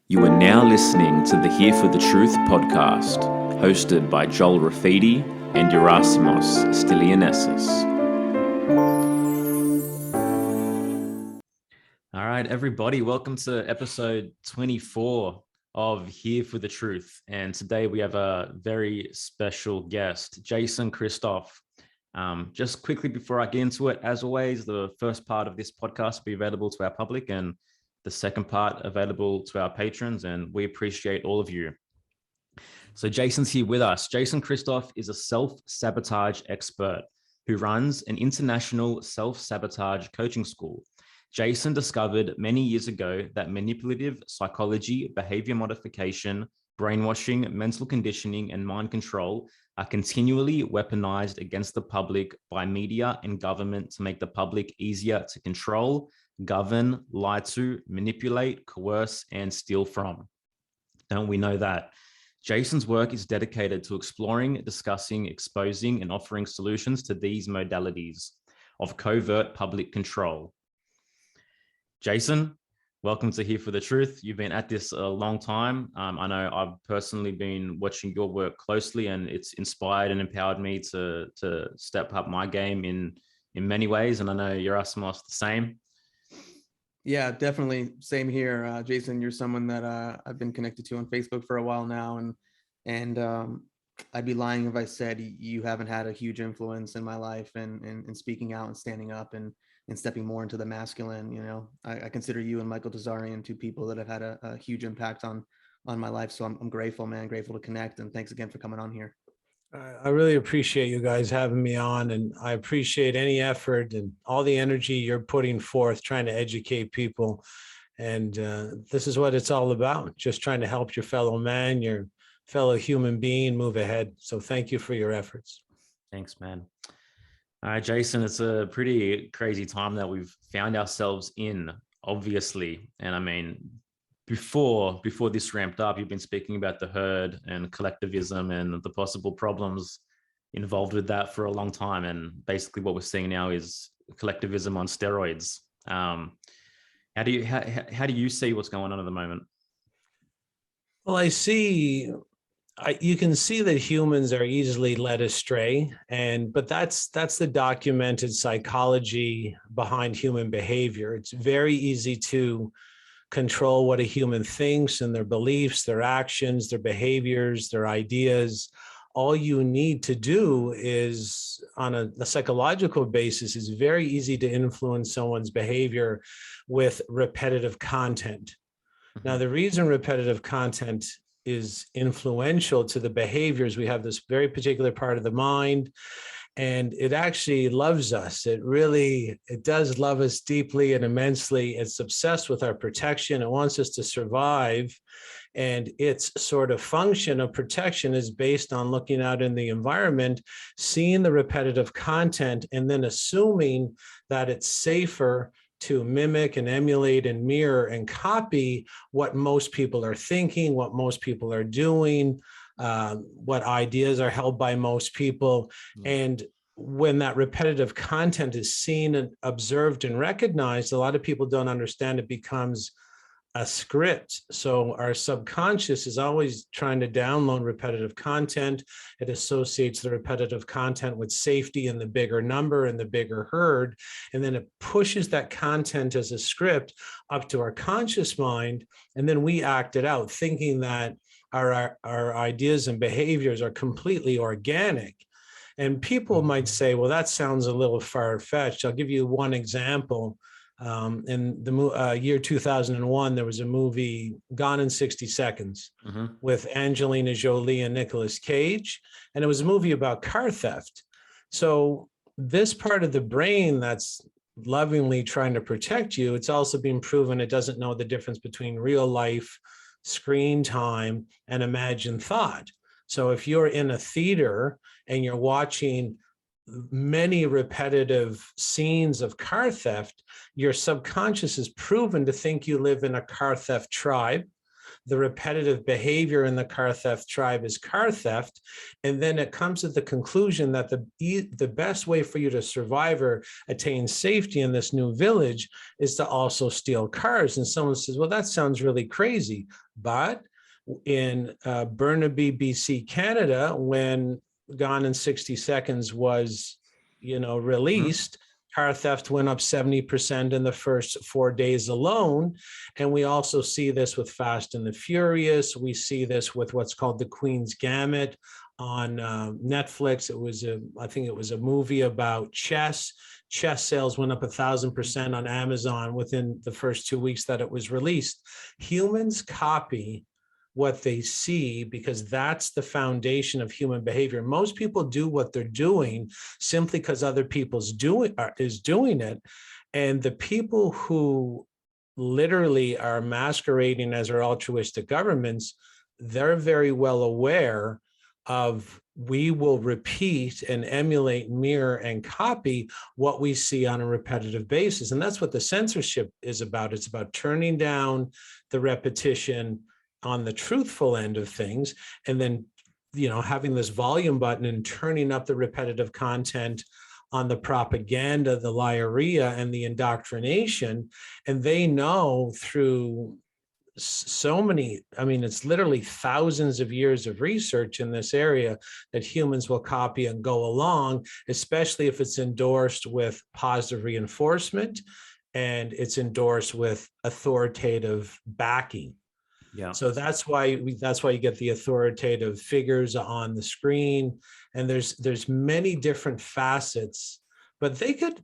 You are now listening to the Here for the Truth podcast, hosted by Joel Rafidi and Yerasimos Stilianessis. All right, everybody, welcome to episode 24 of Here for the Truth. And today we have a very special guest, Jason Christoff. Just quickly before I get into it, as always, the first part of this podcast will be available to our public and the second part available to our patrons, and we appreciate all of you. So Jason's here with us. Jason Christoff is a self-sabotage expert who runs an international self-sabotage coaching school. Jason discovered many years ago that manipulative psychology, behavior modification, brainwashing, mental conditioning, and mind control are continually weaponized against the public by media and government to make the public easier to control, govern, lie to, manipulate, coerce, and steal from. Don't we know that? Jason's work is dedicated to exploring, discussing, exposing, and offering solutions to these modalities of covert public control. Jason, welcome to Here for the Truth. You've been at this a long time. I know I've personally been watching your work closely, and it's inspired and empowered me to step up my game in many ways. And I know Yerasimos the same. Yeah, definitely. Same here. Jason, you're someone that I've been connected to on Facebook for a while now. And I'd be lying if I said you haven't had a huge influence in my life and speaking out and standing up and stepping more into the masculine. You know, I consider you and Michael Tazarian two people that have had a huge impact on my life. So I'm grateful, man, grateful to connect. And thanks again for coming on here. I really appreciate you guys having me on, and I appreciate any effort and all the energy you're putting forth trying to educate people. And this is what it's all about, just trying to help your fellow man, your fellow human being move ahead. So thank you for your efforts. Thanks, man. All right, Jason, it's a pretty crazy time that we've found ourselves in, obviously. And I mean, before this ramped up, you've been speaking about the herd and collectivism and the possible problems involved with that for a long time. And basically what we're seeing now is collectivism on steroids. How do you see what's going on at the moment? Well, you can see that humans are easily led astray, but that's the documented psychology behind human behavior. It's very easy to control what a human thinks and their beliefs, their actions, their behaviors, their ideas. All you need to do is, on a psychological basis, is very easy to influence someone's behavior with repetitive content. Now, the reason repetitive content is influential to the behaviors, we have this very particular part of the mind, and it actually loves us. It does love us deeply and immensely. It's obsessed with our protection. It wants us to survive. And its sort of function of protection is based on looking out in the environment, seeing the repetitive content, and then assuming that it's safer to mimic and emulate and mirror and copy what most people are thinking, what most people are doing, what ideas are held by most people. And when that repetitive content is seen and observed and recognized, a lot of people don't understand it becomes a script. So our subconscious is always trying to download repetitive content. It associates the repetitive content with safety and the bigger number and the bigger herd. And then it pushes that content as a script up to our conscious mind. And then we act it out thinking that our ideas and behaviors are completely organic. And people might say, well, that sounds a little far-fetched. I'll give you one example. In the year 2001, there was a movie, Gone in 60 Seconds, with Angelina Jolie and Nicolas Cage. And it was a movie about car theft. So this part of the brain that's lovingly trying to protect you, it's also been proven it doesn't know the difference between real life, screen time, and imagined thought. So if you're in a theater and you're watching many repetitive scenes of car theft, your subconscious is proven to think you live in a car theft tribe, the repetitive behavior in the car theft tribe is car theft. And then it comes to the conclusion that the best way for you to survive or attain safety in this new village is to also steal cars. And someone says, well, that sounds really crazy. But in Burnaby, BC, Canada, when Gone in 60 Seconds was, released, car theft went up 70% in the first 4 days alone. And we also see this with Fast and the Furious. We see this with what's called The Queen's Gambit on Netflix. I think it was a movie about chess. Chess sales went up 1,000% on Amazon within the first 2 weeks that it was released. Humans copy what they see because that's the foundation of human behavior. Most people do what they're doing simply because other people's doing it. And the people who literally are masquerading as our altruistic governments, they're very well aware of we will repeat and emulate, mirror, and copy what we see on a repetitive basis. And that's what the censorship is about. It's about turning down the repetition on the truthful end of things, and then, having this volume button and turning up the repetitive content on the propaganda, the liaria, and the indoctrination. And they know through so many, it's literally thousands of years of research in this area that humans will copy and go along, especially if it's endorsed with positive reinforcement and it's endorsed with authoritative backing. Yeah. So that's why you get the authoritative figures on the screen, and there's many different facets, but they could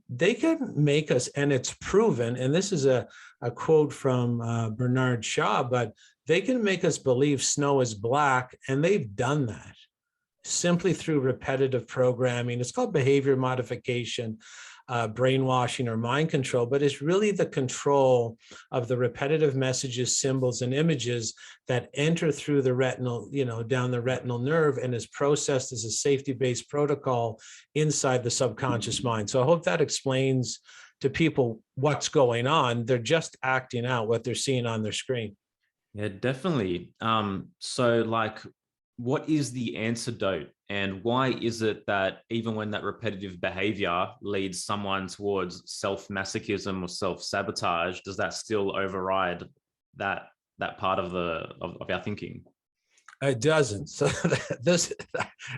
make us, and it's proven, and this is a quote from Bernard Shaw, but they can make us believe snow is black, and they've done that simply through repetitive programming. It's called behavior modification, brainwashing, or mind control, but it's really the control of the repetitive messages, symbols, and images that enter through the retinal, down the retinal nerve, and is processed as a safety-based protocol inside the subconscious mind. So I hope that explains to people what's going on. They're just acting out what they're seeing on their screen. Yeah, definitely. So what is the antidote, and why is it that even when that repetitive behavior leads someone towards self-masochism or self-sabotage, does that still override that part of our thinking? It doesn't. So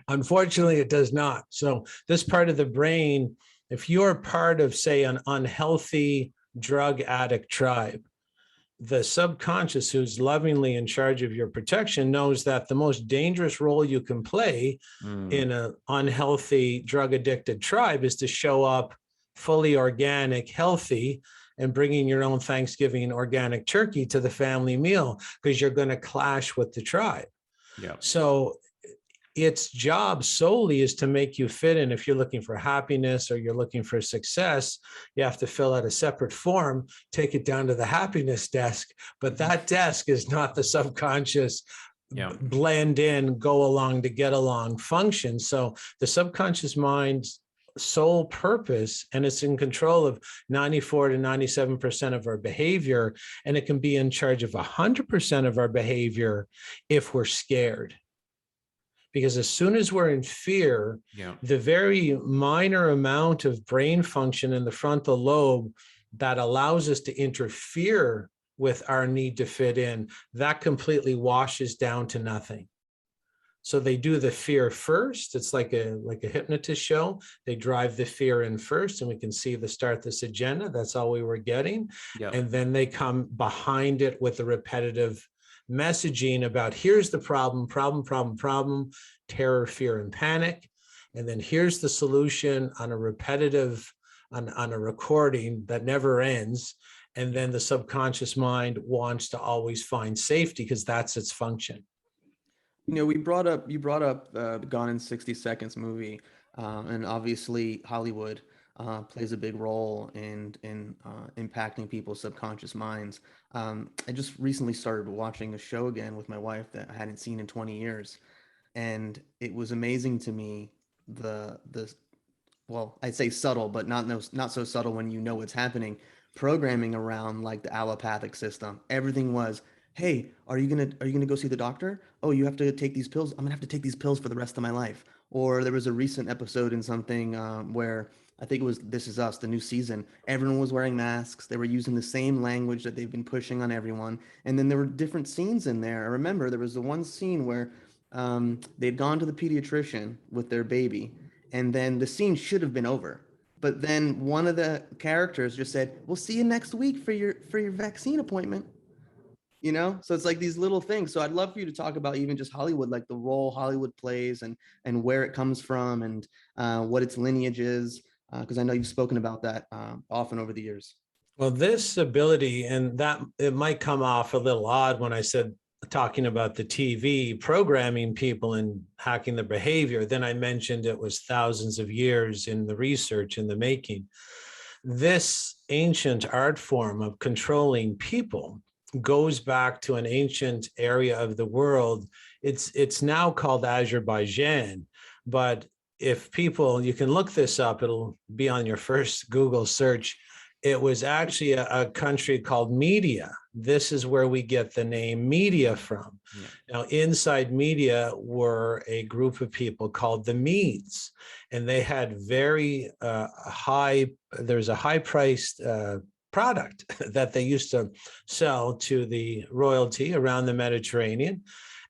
unfortunately, it does not. So this part of the brain, if you're part of, say, an unhealthy drug addict tribe, the subconscious, who's lovingly in charge of your protection, knows that the most dangerous role you can play in an unhealthy drug addicted tribe is to show up fully organic, healthy, and bringing your own Thanksgiving organic turkey to the family meal, because you're going to clash with the tribe. Yeah. So its job solely is to make you fit in. If you're looking for happiness or you're looking for success, you have to fill out a separate form, take it down to the happiness desk. But that desk is not the subconscious blend in, go along to get along function. So the subconscious mind's sole purpose, and it's in control of 94 to 97% of our behavior, and it can be in charge of 100% of our behavior if we're scared. Because as soon as we're in fear, the very minor amount of brain function in the frontal lobe that allows us to interfere with our need to fit in, that completely washes down to nothing. So they do the fear first. It's like a hypnotist show. They drive the fear in first, and we can see start this agenda. That's all we were getting. And then they come behind it with the repetitive messaging about here's the problem, terror, fear, and panic. And then here's the solution on a repetitive, on a recording that never ends. And then the subconscious mind wants to always find safety because that's its function. You brought up the Gone in 60 Seconds movie, and obviously Hollywood plays a big role in impacting people's subconscious minds. I just recently started watching a show again with my wife that I hadn't seen in 20 years, and it was amazing to me well, I'd say subtle, but not so subtle when you know what's happening, programming around like the allopathic system. Everything was Hey, are you gonna go see the doctor? Oh, you have to take these pills. I'm gonna have to take these pills for the rest of my life. Or there was a recent episode in something where I think it was This Is Us, the new season. Everyone was wearing masks. They were using the same language that they've been pushing on everyone. And then there were different scenes in there. I remember there was the one scene where they'd gone to the pediatrician with their baby, and then the scene should have been over. But then one of the characters just said, "We'll see you next week for your vaccine appointment." So it's like these little things. So I'd love for you to talk about even just Hollywood, like the role Hollywood plays and where it comes from and what its lineage is, because I know you've spoken about that often over the years. Well, this ability, and that it might come off a little odd when I said talking about the TV programming people and hacking the behavior. Then I mentioned it was thousands of years in the research in the making. This ancient art form of controlling people goes back to an ancient area of the world. It's now called Azerbaijan, but if people, you can look this up, it'll be on your first Google search. It was actually a country called Media. This is where we get the name Media from. Yeah. Now, inside Media were a group of people called the Medes, and they had very there's a high-priced product that they used to sell to the royalty around the Mediterranean.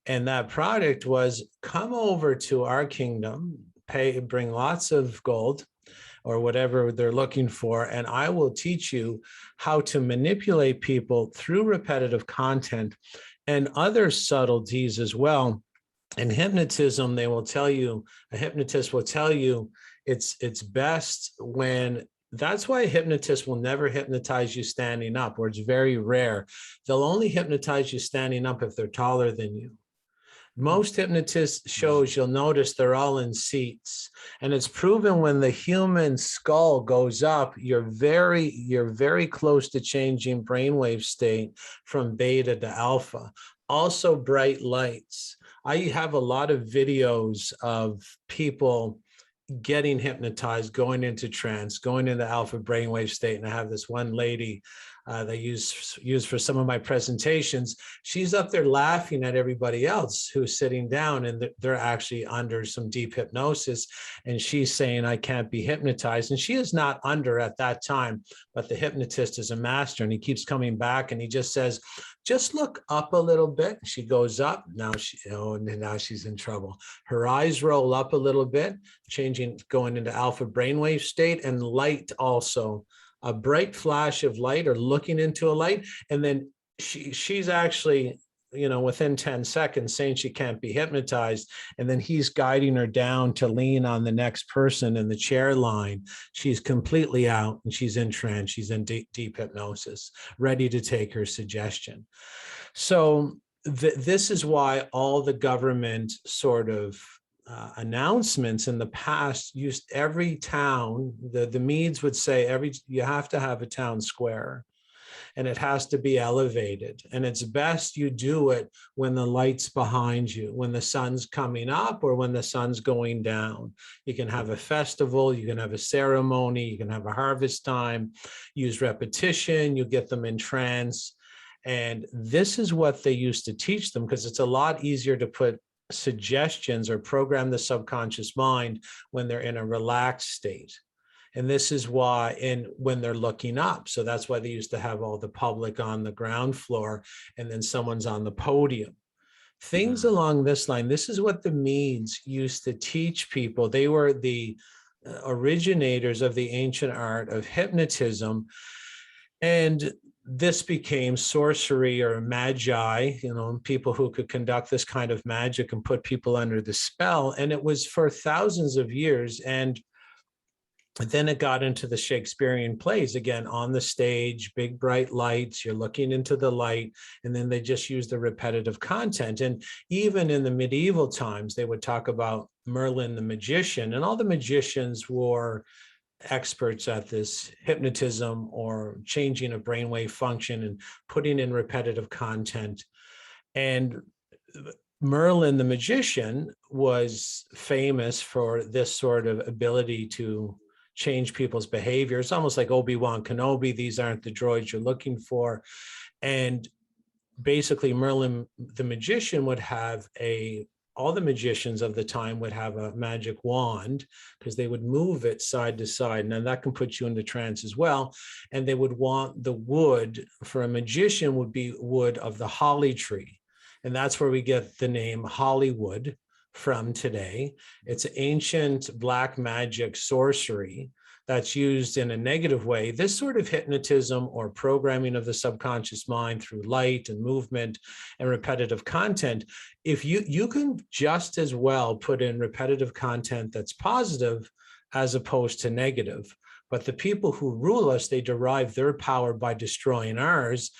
And that product was, come over to our kingdom, bring lots of gold, or whatever they're looking for, and I will teach you how to manipulate people through repetitive content and other subtleties as well. In hypnotism, they will tell you, a hypnotist will tell you it's best when, that's why a hypnotist will never hypnotize you standing up, or it's very rare. They'll only hypnotize you standing up if they're taller than you. Most hypnotist shows, you'll notice they're all in seats, and it's proven when the human skull goes up, you're very close to changing brainwave state from beta to alpha. Also, bright lights. I have a lot of videos of people getting hypnotized, going into trance, going into alpha brainwave state. And I have this one lady that I use for some of my presentations. She's up there laughing at everybody else who's sitting down, and they're actually under some deep hypnosis. And she's saying, I can't be hypnotized. And she is not under at that time, but the hypnotist is a master, and he keeps coming back, and he just says, just look up a little bit. She goes up. Now she's in trouble. Her eyes roll up a little bit, going into alpha brainwave state, and light also. A bright flash of light, or looking into a light, and then she's actually, within 10 seconds saying she can't be hypnotized, and then he's guiding her down to lean on the next person in the chair line. She's completely out, and she's in trance. She's in deep hypnosis, ready to take her suggestion. So this is why all the government sort of announcements in the past used every town, the Medes would say you have to have a town square, and it has to be elevated. And it's best you do it when the light's behind you, when the sun's coming up or when the sun's going down. You can have a festival, you can have a ceremony, you can have a harvest time, use repetition, you get them in trance. And this is what they used to teach them, because it's a lot easier to put suggestions or program the subconscious mind when they're in a relaxed state. And this is why, when they're looking up. So that's why they used to have all the public on the ground floor, and then someone's on the podium. Things along this line. This is what the Medes used to teach people. They were the originators of the ancient art of hypnotism. And this became sorcery or magi, people who could conduct this kind of magic and put people under the spell. And it was for thousands of years. And then it got into the Shakespearean plays, again, on the stage, big bright lights, you're looking into the light, and then they just use the repetitive content. And even in the medieval times, they would talk about Merlin the magician, and all the magicians were experts at this hypnotism or changing a brainwave function and putting in repetitive content. And Merlin the magician was famous for this sort of ability to change people's behavior. It's almost like Obi-Wan Kenobi. These aren't the droids you're looking for. And basically Merlin, the magician, would have all the magicians of the time would have a magic wand, because they would move it side to side. Now that can put you into trance as well. And they would want the wood for a magician would be wood of the holly tree. And that's where we get the name Hollywood from today. It's ancient black magic sorcery that's used in a negative way. This sort of hypnotism or programming of the subconscious mind through light and movement and repetitive content, if you can just as well put in repetitive content that's positive as opposed to negative. But the people who rule us, they derive their power by destroying ours.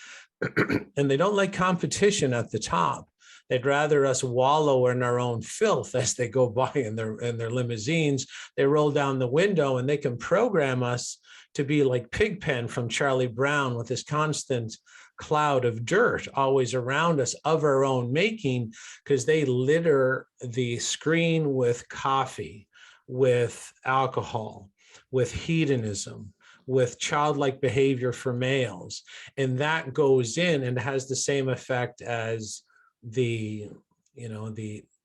And they don't like competition at the top. They'd rather us wallow in our own filth as they go by in their limousines. They roll down the window and they can program us to be like Pigpen from Charlie Brown, with this constant cloud of dirt always around us of our own making, because they litter the screen with coffee, with alcohol, with hedonism, with childlike behavior for males. And that goes in and has the same effect as the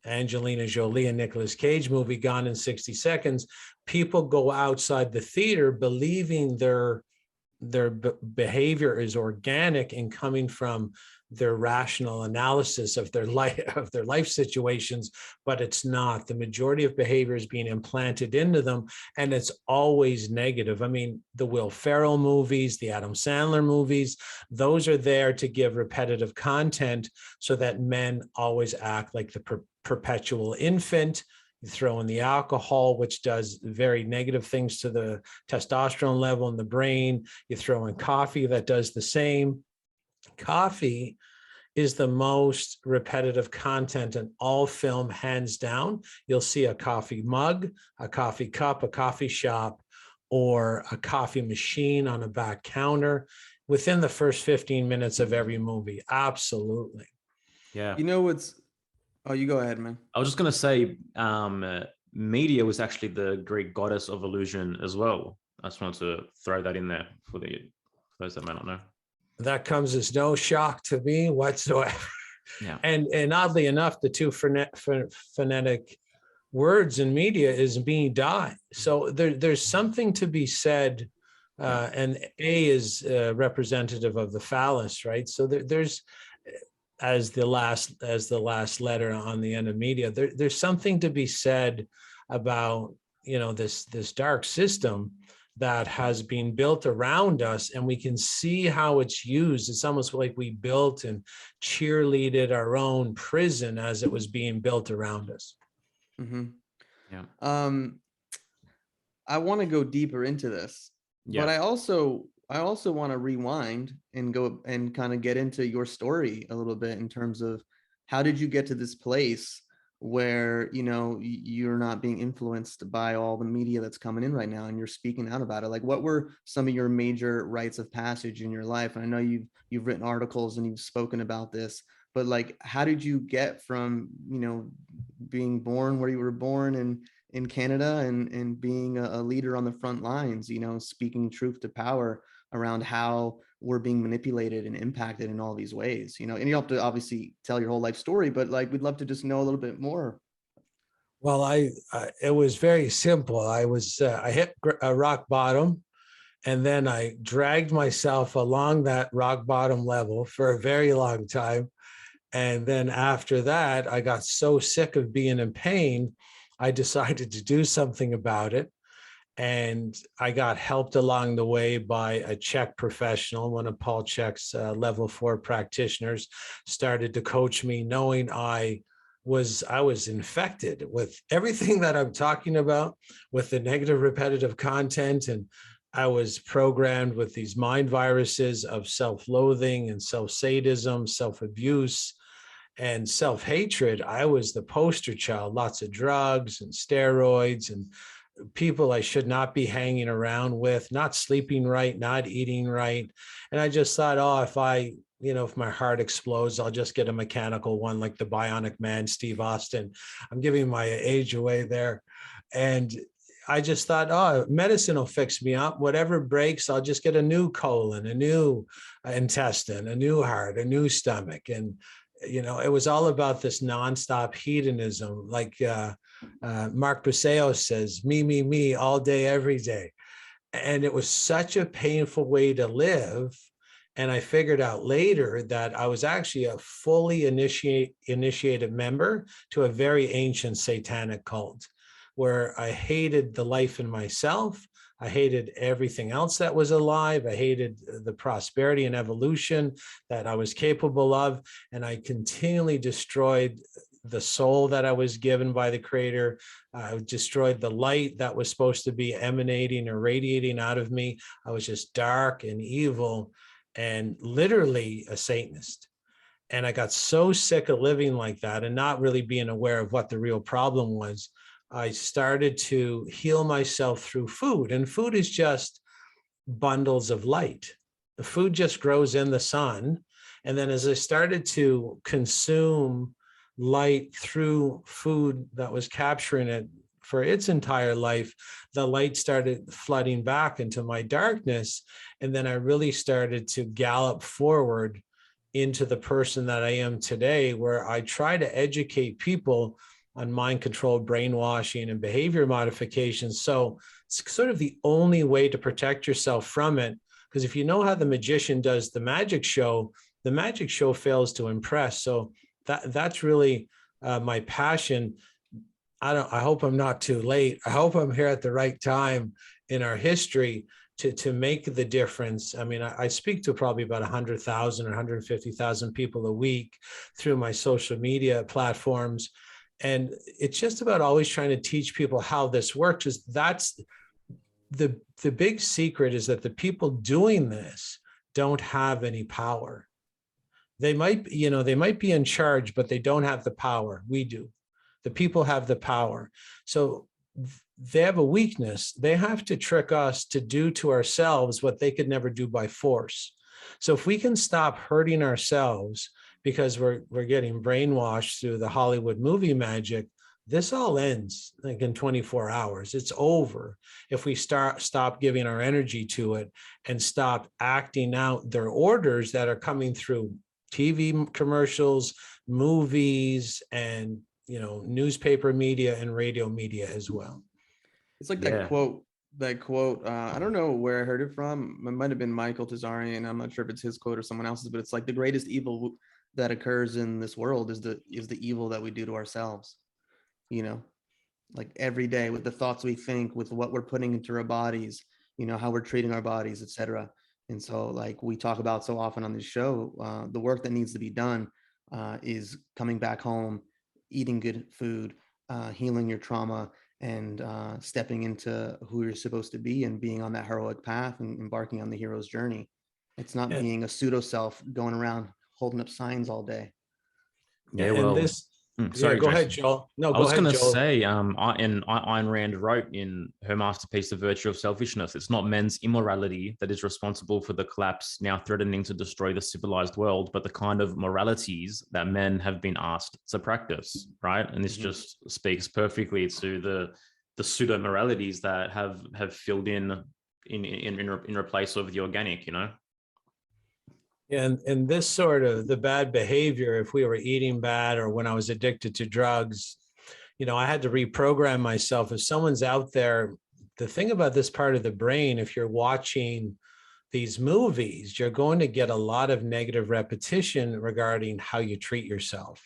Angelina Jolie and Nicolas Cage movie Gone in 60 Seconds. People go outside the theater believing their behavior is organic and coming from their rational analysis of their life situations, but it's not. The majority of behavior is being implanted into them, and it's always negative. I mean, the Will Ferrell movies, the Adam Sandler movies, those are there to give repetitive content so that men always act like the perpetual infant. You throw in the alcohol, which does very negative things to the testosterone level in the brain. You throw in coffee, that does the same. Coffee is the most repetitive content in all film, hands down. You'll see a coffee mug, a coffee cup, a coffee shop, or a coffee machine on a back counter within the first 15 minutes of every movie. Absolutely. Yeah. You know what's, oh, you go ahead, man. I was just going to say, media was actually the Greek goddess of illusion as well. I just wanted to throw that in there for those that may not know. That comes as no shock to me whatsoever. Yeah. And oddly enough, the two phonetic words in media is me, die. So there's something to be said, and A is representative of the phallus, right? So there's, as the last letter on the end of media, there's something to be said about, this dark system that has been built around us, and we can see how it's used. It's almost like we built and cheerleaded our own prison as it was being built around us. Mm-hmm. Yeah. I want to go deeper into this, Yeah. but I also want to rewind and go and kind of get into your story a little bit in terms of how did you get to this place where, you're not being influenced by all the media that's coming in right now and you're speaking out about it. Like, what were some of your major rites of passage in your life? And I know you've written articles and you've spoken about this, but like, how did you get from, being born where you were born in Canada and being a leader on the front lines, speaking truth to power around how we're being manipulated and impacted in all these ways, and you don't have to obviously tell your whole life story, but like, we'd love to just know a little bit more. Well, it was very simple. I hit a rock bottom, and then I dragged myself along that rock bottom level for a very long time. And then after that, I got so sick of being in pain, I decided to do something about it. And I got helped along the way by a Czech professional. One of Paul Chek's level 4 practitioners started to coach me, knowing I was infected with everything that I'm talking about, with the negative repetitive content. And I was programmed with these mind viruses of self-loathing and self-sadism, self-abuse, and self-hatred. I was the poster child, lots of drugs and steroids and people I should not be hanging around with, not sleeping right, not eating right. And I just thought, if my heart explodes, I'll just get a mechanical one like the Bionic Man, Steve Austin. I'm giving my age away there. And I just thought, oh, medicine will fix me up. Whatever breaks, I'll just get a new colon, a new intestine, a new heart, a new stomach. And, it was all about this nonstop hedonism. Like Mark Buseo says, me, all day, every day. And it was such a painful way to live. And I figured out later that I was actually a fully initiated member to a very ancient satanic cult, where I hated the life in myself. I hated everything else that was alive. I hated the prosperity and evolution that I was capable of. And I continually destroyed the soul that I was given by the Creator. I destroyed the light that was supposed to be emanating or radiating out of me. I was just dark and evil and literally a Satanist. And I got so sick of living like that and not really being aware of what the real problem was. I started to heal myself through food, and food is just bundles of light. The food just grows in the sun. And then as I started to consume light through food that was capturing it for its entire life, the light started flooding back into my darkness. And then I really started to gallop forward into the person that I am today, where I try to educate people on mind control, brainwashing, and behavior modification. So it's sort of the only way to protect yourself from it. Because if you know how the magician does the magic show fails to impress. So that's really my passion. I hope I'm not too late. I hope I'm here at the right time in our history to make the difference. I mean, I speak to probably about 100,000 or 150,000 people a week through my social media platforms. And it's just about always trying to teach people how this works. Is that's the big secret, is that the people doing this don't have any power. They might be in charge, but they don't have the power. We do. The people have the power. So they have a weakness. They have to trick us to do to ourselves what they could never do by force. So if we can stop hurting ourselves because we're getting brainwashed through the Hollywood movie magic, this all ends like in 24 hours. It's over if we stop giving our energy to it and stop acting out their orders that are coming through TV commercials, movies, and newspaper media and radio media as well. It's like that quote. I don't know where I heard it from. It might have been Michael Tazarian. I'm not sure if it's his quote or someone else's, but it's like the greatest evil that occurs in this world is the evil that we do to ourselves. Like every day, with the thoughts we think, with what we're putting into our bodies, how we're treating our bodies, etc. And so, like we talk about so often on this show, the work that needs to be done is coming back home, eating good food, healing your trauma, and stepping into who you're supposed to be and being on that heroic path and embarking on the hero's journey. It's not being a pseudo self going around holding up signs all day. Yeah, well, sorry, go ahead, Joel. No, go ahead, Joel. I was going to say, Ayn Rand wrote in her masterpiece, The Virtue of Selfishness, it's not men's immorality that is responsible for the collapse now threatening to destroy the civilized world, but the kind of moralities that men have been asked to practice, right? And this just speaks perfectly to the pseudo moralities that have filled in replace of the organic, And this sort of the bad behavior, if we were eating bad or when I was addicted to drugs, I had to reprogram myself. If someone's out there, the thing about this part of the brain, if you're watching these movies, you're going to get a lot of negative repetition regarding how you treat yourself.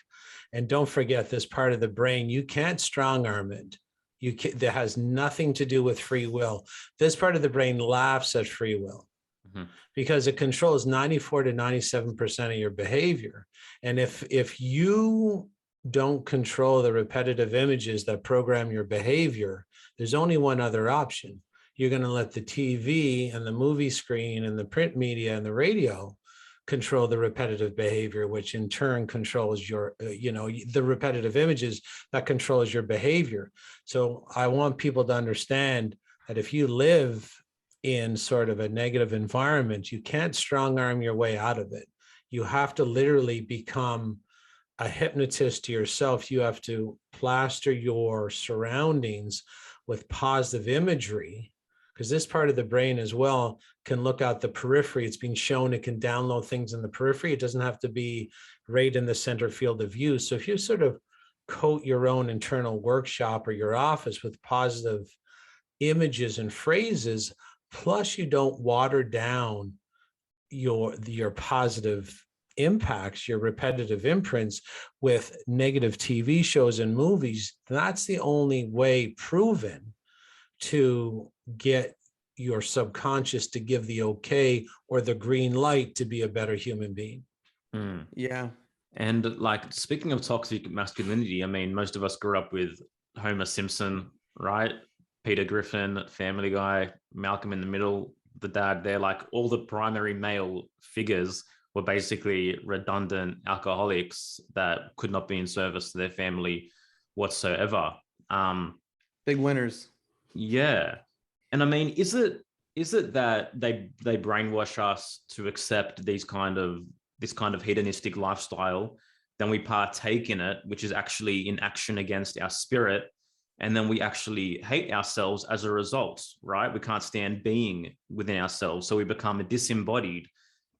And don't forget, this part of the brain, you can't strong arm it. That has nothing to do with free will. This part of the brain laughs at free will. Because it controls 94 to 97% of your behavior. And if you don't control the repetitive images that program your behavior, there's only one other option. You're going to let the TV and the movie screen and the print media and the radio control the repetitive behavior, which in turn controls your, the repetitive images that controls your behavior. So I want people to understand that if you live in sort of a negative environment, you can't strong arm your way out of it. You have to literally become a hypnotist to yourself. You have to plaster your surroundings with positive imagery, because this part of the brain as well can look out the periphery. It's been shown it can download things in the periphery. It doesn't have to be right in the center field of view. So if you sort of coat your own internal workshop or your office with positive images and phrases, plus you don't water down your positive impacts, your repetitive imprints with negative TV shows and movies, that's the only way proven to get your subconscious to give the okay or the green light to be a better human being. Yeah. And like, speaking of toxic masculinity, I mean, most of us grew up with Homer Simpson, right? Peter Griffin, Family Guy, Malcolm in the Middle, the dad there, like all the primary male figures were basically redundant alcoholics that could not be in service to their family whatsoever. Big winners. Yeah. And I mean, is it that they brainwash us to accept this kind of hedonistic lifestyle, then we partake in it, which is actually in action against our spirit, and then we actually hate ourselves as a result, right? We can't stand being within ourselves, so we become disembodied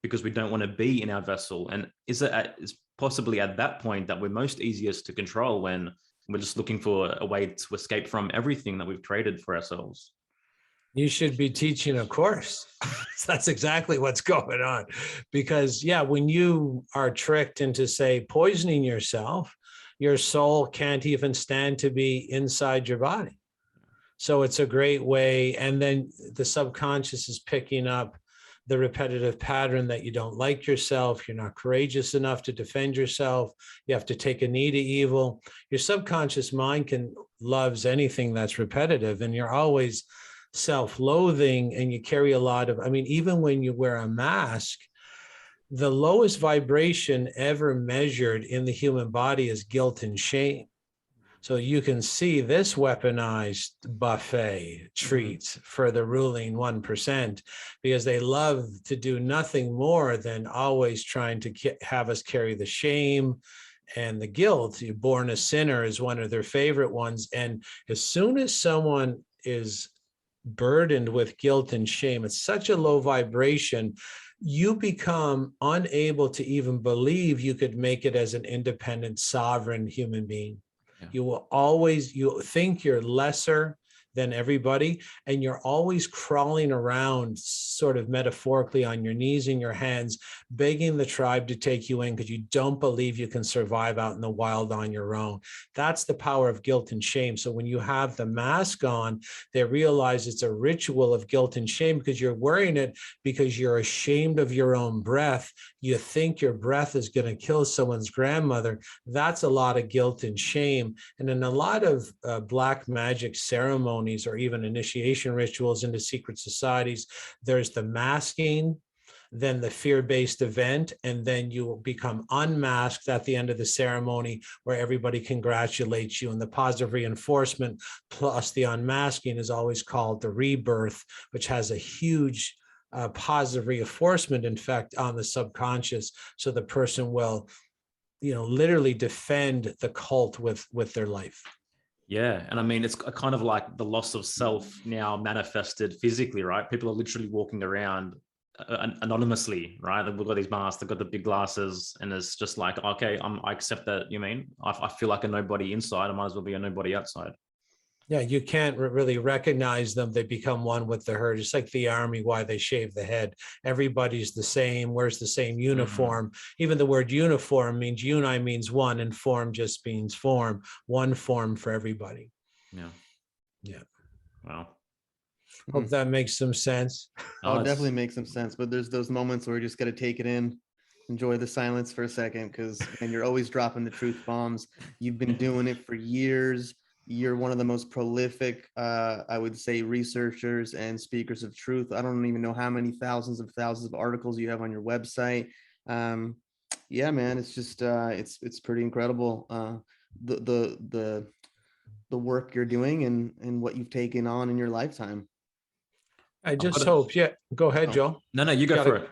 because we don't want to be in our vessel. And is possibly at that point that we're most easiest to control, when we're just looking for a way to escape from everything that we've created for ourselves? You should be teaching a course. That's exactly what's going on. Because yeah, when you are tricked into, say, poisoning yourself, your soul can't even stand to be inside your body. So it's a great way. And then the subconscious is picking up the repetitive pattern that you don't like yourself, you're not courageous enough to defend yourself, you have to take a knee to evil. Your subconscious mind loves anything that's repetitive, and you're always self-loathing, and you carry a lot of, I mean, even when you wear a mask, the lowest vibration ever measured in the human body is guilt and shame. So you can see this weaponized buffet treats for the ruling 1%, because they love to do nothing more than always trying to have us carry the shame and the guilt. You're born a sinner is one of their favorite ones. And as soon as someone is burdened with guilt and shame, it's such a low vibration, you become unable to even believe you could make it as an independent, sovereign human being. Yeah. You think you're lesser than everybody, and you're always crawling around, sort of metaphorically, on your knees and your hands, begging the tribe to take you in because you don't believe you can survive out in the wild on your own. That's the power of guilt and shame. So when you have the mask on, they realize it's a ritual of guilt and shame, because you're wearing it because you're ashamed of your own breath. You think your breath is going to kill someone's grandmother. That's a lot of guilt and shame. And in a lot of black magic ceremonies, or even initiation rituals into secret societies, there's the masking, then the fear-based event, and then you will become unmasked at the end of the ceremony, where everybody congratulates you. And the positive reinforcement plus the unmasking is always called the rebirth, which has a huge positive reinforcement effect on the subconscious. So the person will, literally defend the cult with their life. Yeah. And I mean, it's kind of like the loss of self now manifested physically, right? People are literally walking around anonymously, right? They've got these masks, they've got the big glasses, and it's just like, okay, I accept that. I feel like a nobody inside. I might as well be a nobody outside. Yeah, you can't really recognize them. They become one with the herd. It's like the army, why they shave the head. Everybody's the same, wears the same uniform. Even the word uniform means uni means one, and form just means form. One form for everybody. Yeah. Wow. Hope that makes some sense. Oh, it definitely makes some sense. But there's those moments where you just got to take it in, enjoy the silence for a second, because you're always dropping the truth bombs. You've been doing it for years. You're one of the most prolific, I would say, researchers and speakers of truth. I don't even know how many thousands of articles you have on your website. Yeah, man, it's just it's pretty incredible. The work you're doing and what you've taken on in your lifetime. I just hope. Yeah, go ahead, Joe. No, you go for it.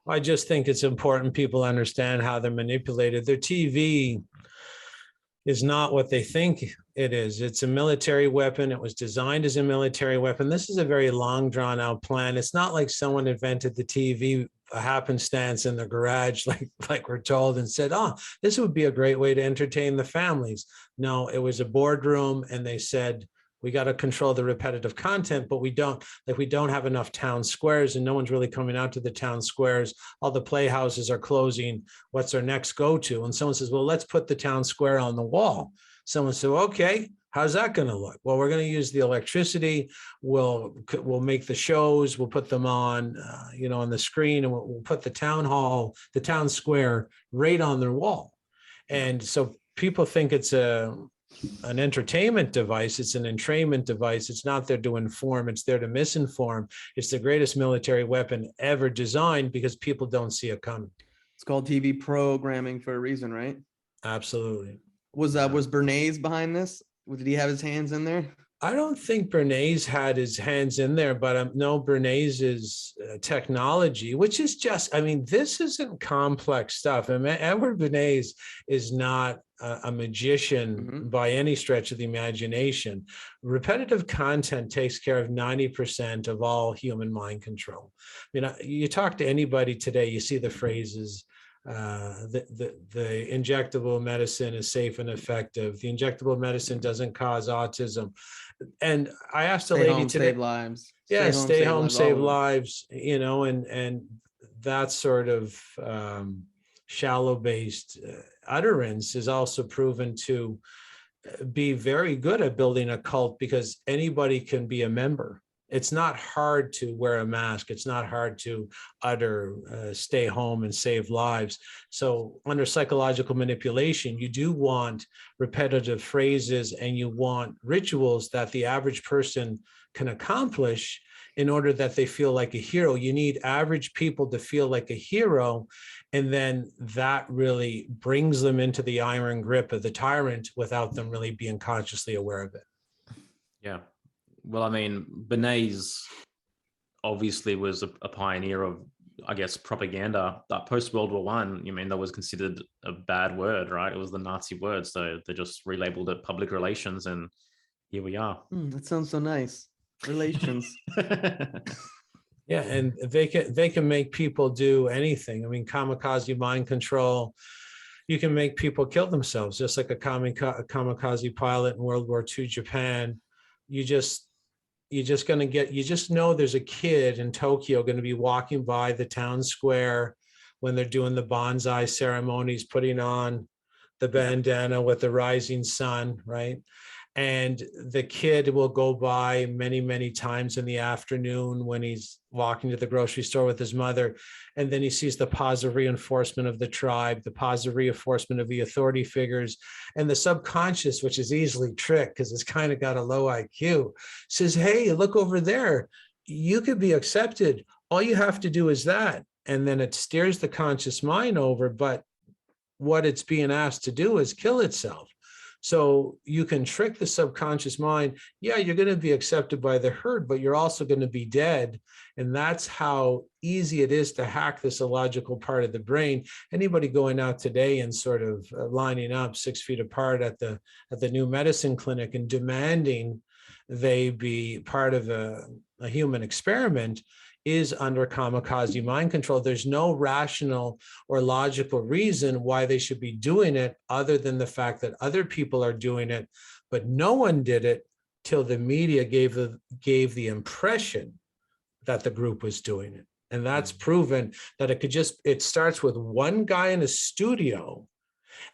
I just think it's important people understand how they're manipulated. Their TV is not what they think it is. It's a military weapon. It was designed as a military weapon. This is a very long, drawn out plan. It's not like someone invented the TV a happenstance in the garage, like we're told, and said, oh, this would be a great way to entertain the families. No, it was a boardroom, and they said, we got to control the repetitive content, but we don't have enough town squares, and no one's really coming out to the town squares. All the playhouses are closing. What's our next go-to? And someone says, well, let's put the town square on the wall. Someone said, okay, how's that going to look? Well, we're going to use the electricity. We'll make the shows. We'll put them on, on the screen, and we'll put the town hall, the town square, right on their wall. And so people think it's an entertainment device. It's an entrainment device. It's not there to inform. It's there to misinform. It's the greatest military weapon ever designed because people don't see it coming. It's called TV programming for a reason, right? Absolutely. Was Bernays behind this? Did he have his hands in there? I don't think Bernays had his hands in there, but no, Bernays is technology, which is just, this isn't complex stuff. Edward Bernays is not a magician by any stretch of the imagination. Repetitive content takes care of 90% of all human mind control. You talk to anybody today, you see the phrases, the injectable medicine is safe and effective. The injectable medicine doesn't cause autism. And I asked a lady today, save lives. Yeah, stay home, save lives, and that sort of shallow-based utterance is also proven to be very good at building a cult, because anybody can be a member. It's not hard to wear a mask. It's not hard to utter, stay home and save lives. So under psychological manipulation, you do want repetitive phrases, and you want rituals that the average person can accomplish in order that they feel like a hero. You need average people to feel like a hero, and then that really brings them into the iron grip of the tyrant without them really being consciously aware of it. Yeah. Well, Bernays obviously was a pioneer of, I guess, propaganda. That post-World War I, that was considered a bad word, right? It was the Nazi word. So they just relabeled it public relations, and here we are. That sounds so nice. Relations. Yeah, and they can make people do anything. Kamikaze mind control. You can make people kill themselves, just like a kamikaze pilot in World War II Japan. You just know there's a kid in Tokyo going to be walking by the town square when they're doing the bonsai ceremonies, putting on the bandana with the rising sun, right? And the kid will go by many, many times in the afternoon when he's walking to the grocery store with his mother. And then he sees the positive reinforcement of the tribe, the positive reinforcement of the authority figures, and the subconscious, which is easily tricked because it's kind of got a low IQ, says, hey, look over there. You could be accepted. All you have to do is that. And then it steers the conscious mind over, but what it's being asked to do is kill itself. So you can trick the subconscious mind. Yeah, you're going to be accepted by the herd, but you're also going to be dead. And that's how easy it is to hack this illogical part of the brain. Anybody going out today and sort of lining up 6 feet apart at the new medicine clinic and demanding they be part of a human experiment is under kamikaze mind control. There's no rational or logical reason why they should be doing it other than the fact that other people are doing it, but no one did it till the media gave the impression that the group was doing it. And that's proven that it starts with one guy in a studio,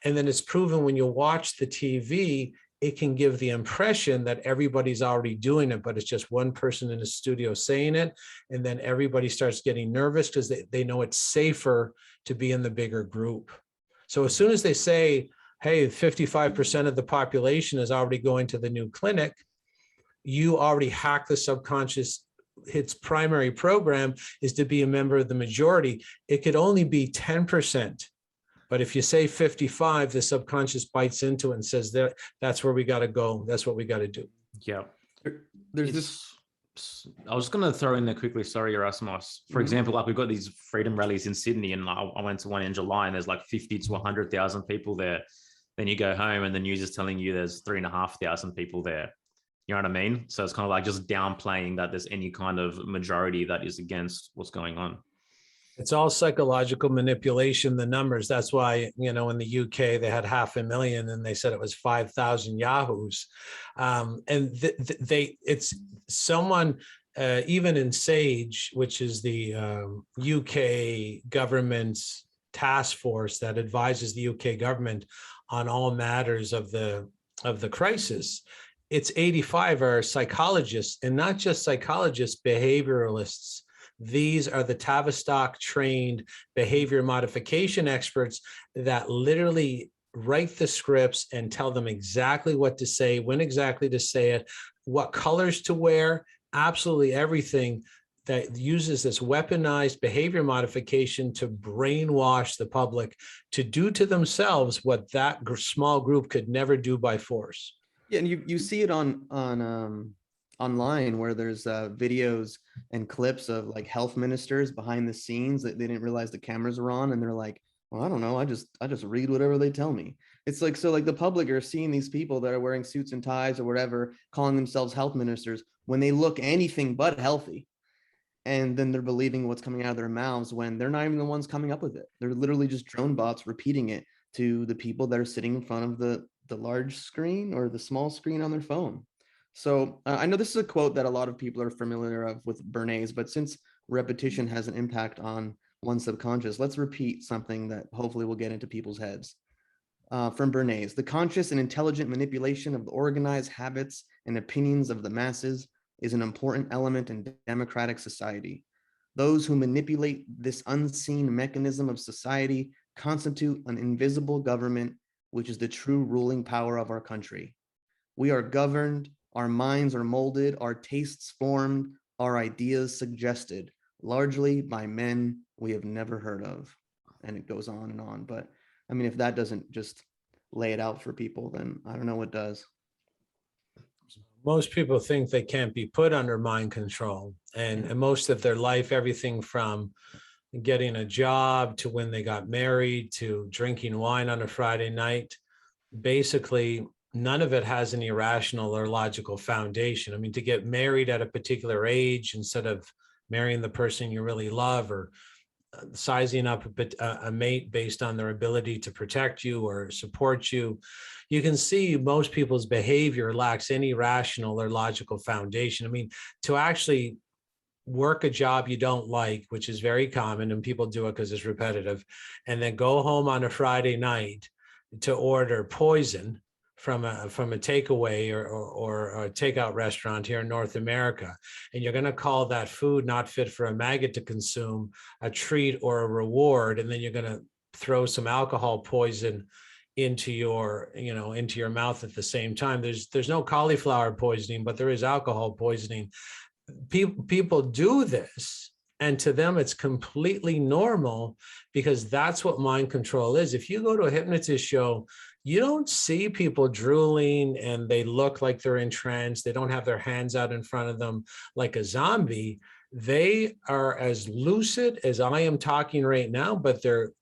and then it's proven when you watch the TV, it can give the impression that everybody's already doing it, but it's just one person in the studio saying it. And then everybody starts getting nervous because they know it's safer to be in the bigger group. So as soon as they say, hey, 55% of the population is already going to the new clinic, you already hack the subconscious. Its primary program is to be a member of the majority. It could only be 10%. But if you say 55, the subconscious bites into it and says that's where we got to go. That's what we got to do. Yeah. There's this. I was going to throw in there quickly. Sorry, Yerasimos. For example, like we've got these freedom rallies in Sydney, and I went to one in July, and there's like 50 to 100,000 people there. Then you go home and the news is telling you there's 3,500 people there. You know what I mean? So it's kind of like just downplaying that there's any kind of majority that is against what's going on. It's all psychological manipulation, the numbers. That's why, in the UK, they had 500,000 and they said it was 5,000 Yahoos. It's someone, even in SAGE, which is the UK government's task force that advises the UK government on all matters of the crisis. It's 85 are psychologists, and not just psychologists, behavioralists. These are the Tavistock trained behavior modification experts that literally write the scripts and tell them exactly what to say, when exactly to say it, what colors to wear, absolutely everything that uses this weaponized behavior modification to brainwash the public to do to themselves what that small group could never do by force. Yeah, and you see it on online where there's videos and clips of like health ministers behind the scenes that they didn't realize the cameras were on, and they're like, well, I don't know, I just read whatever they tell me. It's like, so like the public are seeing these people that are wearing suits and ties or whatever, calling themselves health ministers when they look anything but healthy. And then they're believing what's coming out of their mouths when they're not even the ones coming up with it. They're literally just drone bots repeating it to the people that are sitting in front of the large screen or the small screen on their phone. So I know this is a quote that a lot of people are familiar of with Bernays, but since repetition has an impact on one's subconscious, let's repeat something that hopefully will get into people's heads. From Bernays: the conscious and intelligent manipulation of the organized habits and opinions of the masses is an important element in democratic society. Those who manipulate this unseen mechanism of society constitute an invisible government, which is the true ruling power of our country. We are governed, our minds are molded, our tastes formed, our ideas suggested, largely by men we have never heard of. And it goes on and on. But I mean, if that doesn't just lay it out for people, then I don't know what does. Most people think they can't be put under mind control. And most of their life, everything from getting a job to when they got married to drinking wine on a Friday night, basically none of it has any rational or logical foundation. I mean, to get married at a particular age instead of marrying the person you really love, or sizing up a mate based on their ability to protect you or support you, you can see most people's behavior lacks any rational or logical foundation. I mean, to actually work a job you don't like, which is very common, and people do it because it's repetitive, and then go home on a Friday night to order poison from a takeaway or a takeout restaurant here in North America, and you're going to call that food not fit for a maggot to consume a treat or a reward, and then you're going to throw some alcohol poison into your mouth at the same time. There's no cauliflower poisoning, but there is alcohol poisoning. People do this, and to them it's completely normal, because that's what mind control is. If you go to a hypnotist show, you don't see people drooling and they look like they're in trance. They don't have their hands out in front of them like a zombie. They are as lucid as I am talking right now, but they're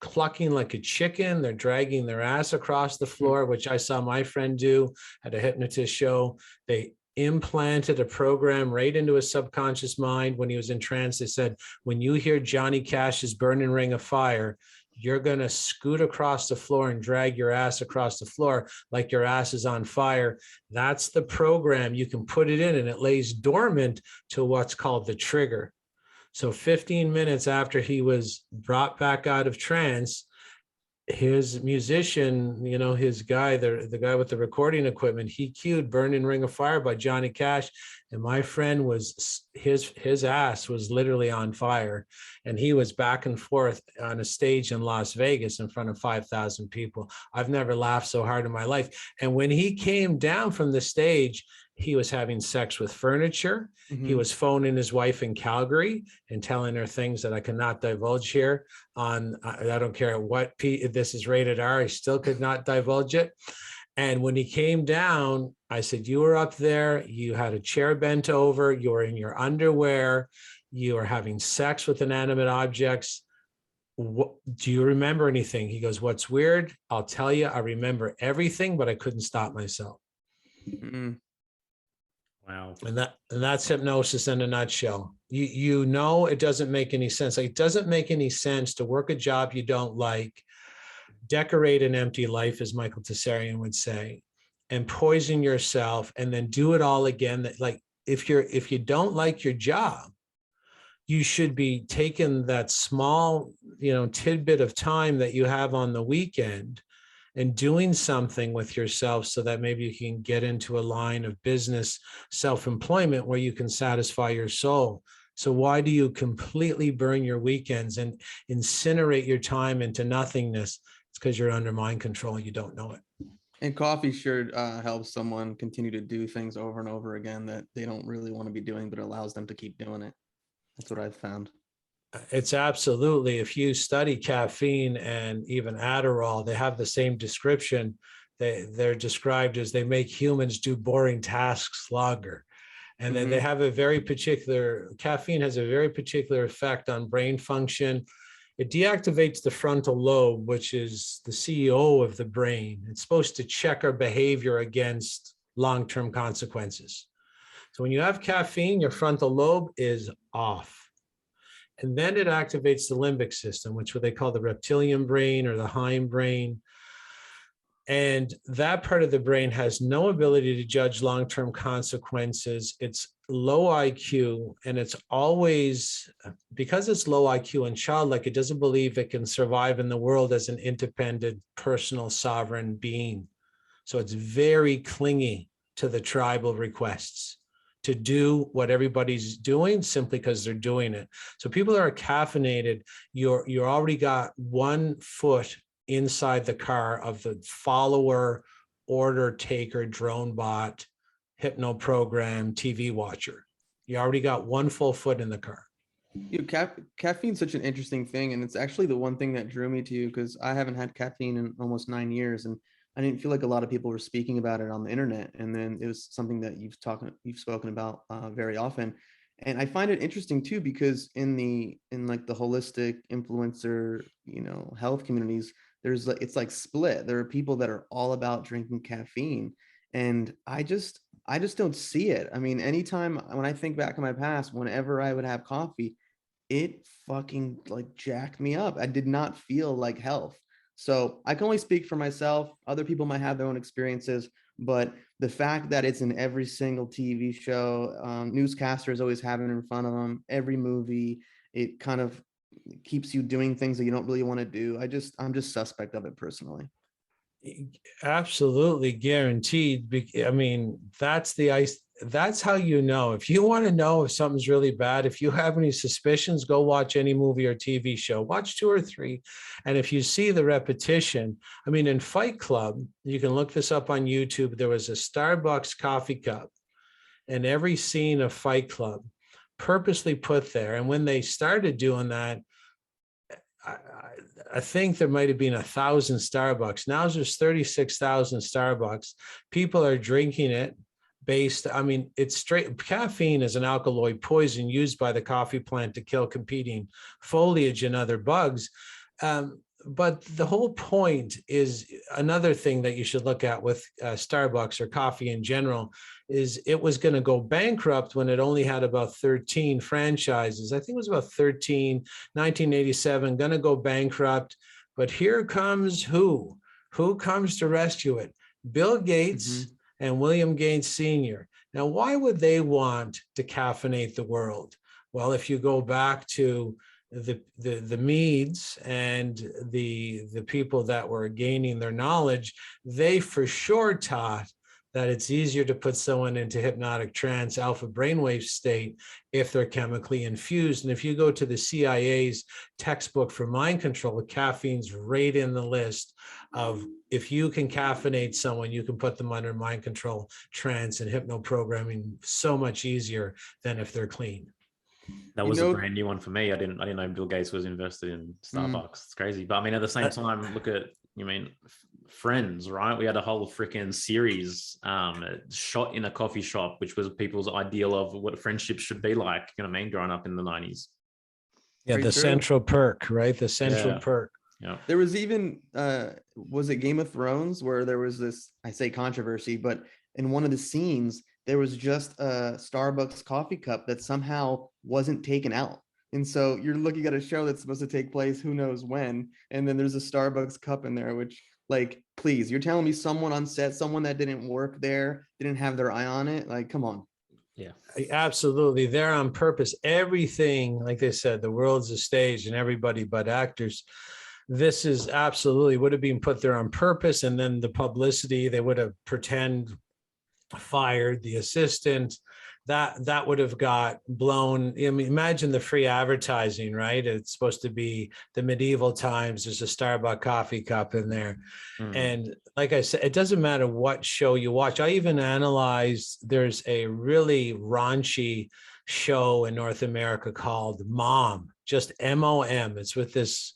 clucking like a chicken. They're dragging their ass across the floor, which I saw my friend do at a hypnotist show. They implanted a program right into his subconscious mind when he was in trance. They said, when you hear Johnny Cash's Burning Ring of Fire, you're going to scoot across the floor and drag your ass across the floor like your ass is on fire. That's the program. You can put it in, and it lays dormant to what's called the trigger. So 15 minutes after he was brought back out of trance, his musician, his guy, the guy with the recording equipment, he cued Burning Ring of Fire by Johnny Cash. And my friend his ass was literally on fire. And he was back and forth on a stage in Las Vegas in front of 5,000 people. I've never laughed so hard in my life. And when he came down from the stage, he was having sex with furniture. Mm-hmm. He was phoning his wife in Calgary and telling her things that I cannot divulge here on, I don't care what this is rated R, I still could not divulge it. And when he came down, I said, you were up there, you had a chair bent over, you were in your underwear, you were having sex with inanimate objects. what, do you remember anything? He goes, what's weird? I'll tell you, I remember everything, but I couldn't stop myself. Mm. Wow. And that's hypnosis in a nutshell. You know, it doesn't make any sense. Like, it doesn't make any sense to work a job you don't like, decorate an empty life, as Michael Tessarian would say, and poison yourself, and then do it all again. That, like, if you don't like your job, you should be taking that small, tidbit of time that you have on the weekend and doing something with yourself so that maybe you can get into a line of business, self-employment, where you can satisfy your soul. So why do you completely burn your weekends and incinerate your time into nothingness? It's because you're under mind control. You don't know it. And coffee sure helps someone continue to do things over and over again that they don't really want to be doing, but it allows them to keep doing it. That's what I've found. It's absolutely, if you study caffeine and even Adderall, they have the same description. They're described as they make humans do boring tasks longer. And then they have caffeine has a very particular effect on brain function. It deactivates the frontal lobe, which is the CEO of the brain. It's supposed to check our behavior against long-term consequences. So when you have caffeine, your frontal lobe is off. And then it activates the limbic system, which what they call the reptilian brain or the hindbrain. And that part of the brain has no ability to judge long-term consequences. It's low IQ, and it's always, because it's low IQ and childlike, it doesn't believe it can survive in the world as an independent, personal, sovereign being. So it's very clingy to the tribal requests to do what everybody's doing simply because they're doing it. So people that are caffeinated, you're already got 1 foot inside the car of the follower, order taker, drone bot, hypno program, TV watcher. You already got 1 full foot in the car. Caffeine's such an interesting thing, and it's actually the one thing that drew me to you, because I haven't had caffeine in almost 9 years, and I didn't feel like a lot of people were speaking about it on the internet. And then it was something that you've spoken about very often. And I find it interesting too, because in like the holistic influencer, health communities, it's like split. There are people that are all about drinking caffeine, and I just don't see it. I mean, anytime when I think back in my past, whenever I would have coffee, it fucking like jacked me up. I did not feel like health. So I can only speak for myself. Other people might have their own experiences, but the fact that it's in every single TV show, newscasters always have it in front of them, every movie, it kind of keeps you doing things that you don't really want to do. I'm just suspect of it personally. Absolutely guaranteed. I mean, that's how you know. If you want to know if something's really bad, if you have any suspicions, go watch any movie or TV show. Watch 2 or 3. And if you see the repetition, I mean, in Fight Club, you can look this up on YouTube. There was a Starbucks coffee cup in every scene of Fight Club, purposely put there. And when they started doing that, I think there might have been 1,000 Starbucks. Now there's 36,000 Starbucks. People are drinking it it's straight. Caffeine is an alkaloid poison used by the coffee plant to kill competing foliage and other bugs. But the whole point is, another thing that you should look at with Starbucks or coffee in general, is it was going to go bankrupt when it only had about 13 franchises. I think it was about 13, 1987, going to go bankrupt. But here comes who comes to rescue it? Bill Gates and William Gates Sr. Now, why would they want to caffeinate the world? Well, if you go back to the Medes and the people that were gaining their knowledge, they for sure taught that it's easier to put someone into hypnotic trance, alpha brainwave state, if they're chemically infused. And if you go to the CIA's textbook for mind control, caffeine's right in the list of, if you can caffeinate someone, you can put them under mind control, trance, and hypno programming so much easier than if they're clean. That was a brand new one for me. I didn't know Bill Gates was invested in Starbucks. It's crazy. But I mean, at the same time, look at, Friends, right? We had a whole freaking series shot in a coffee shop, which was people's ideal of what friendship should be like, growing up in the 90s. Yeah, Very the true. central perk, right? The central perk. Yeah. There was even was it Game of Thrones where there was this, I say controversy, but in one of the scenes there was just a Starbucks coffee cup that somehow wasn't taken out. And so you're looking at a show that's supposed to take place who knows when, and then there's a Starbucks cup in there, which, like, please, you're telling me someone on set, someone that didn't work there, didn't have their eye on it? Like, come on. Yeah. Absolutely. They're on purpose. Everything, like they said, the world's a stage and everybody but actors. This is absolutely would have been put there on purpose. And then the publicity, they would have pretend fired the assistant. That would have got blown. I mean, imagine the free advertising, right? It's supposed to be the medieval times. There's a Starbucks coffee cup in there. And like I said, it doesn't matter what show you watch. I even analyzed, there's a really raunchy show in North America called Mom, just MOM. It's with this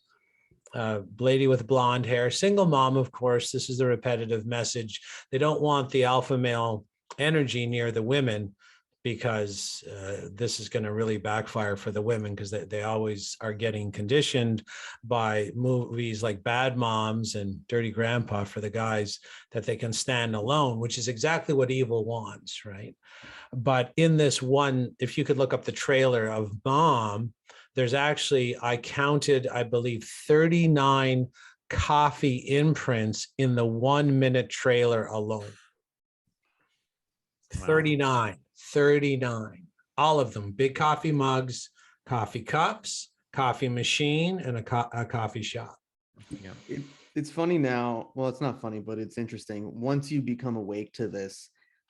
lady with blonde hair, single mom, of course. This is the repetitive message. They don't want the alpha male energy near the women, because this is going to really backfire for the women, because they always are getting conditioned by movies like Bad Moms and Dirty Grandpa for the guys that they can stand alone, which is exactly what evil wants, right? But in this one, if you could look up the trailer of Mom, there's actually, I counted, I believe, 39 coffee imprints in the 1 minute trailer alone. Wow. 39, all of them, big coffee mugs, coffee cups, coffee machine, and a coffee shop. Yeah. It's funny now. Well, it's not funny, but it's interesting. Once you become awake to this,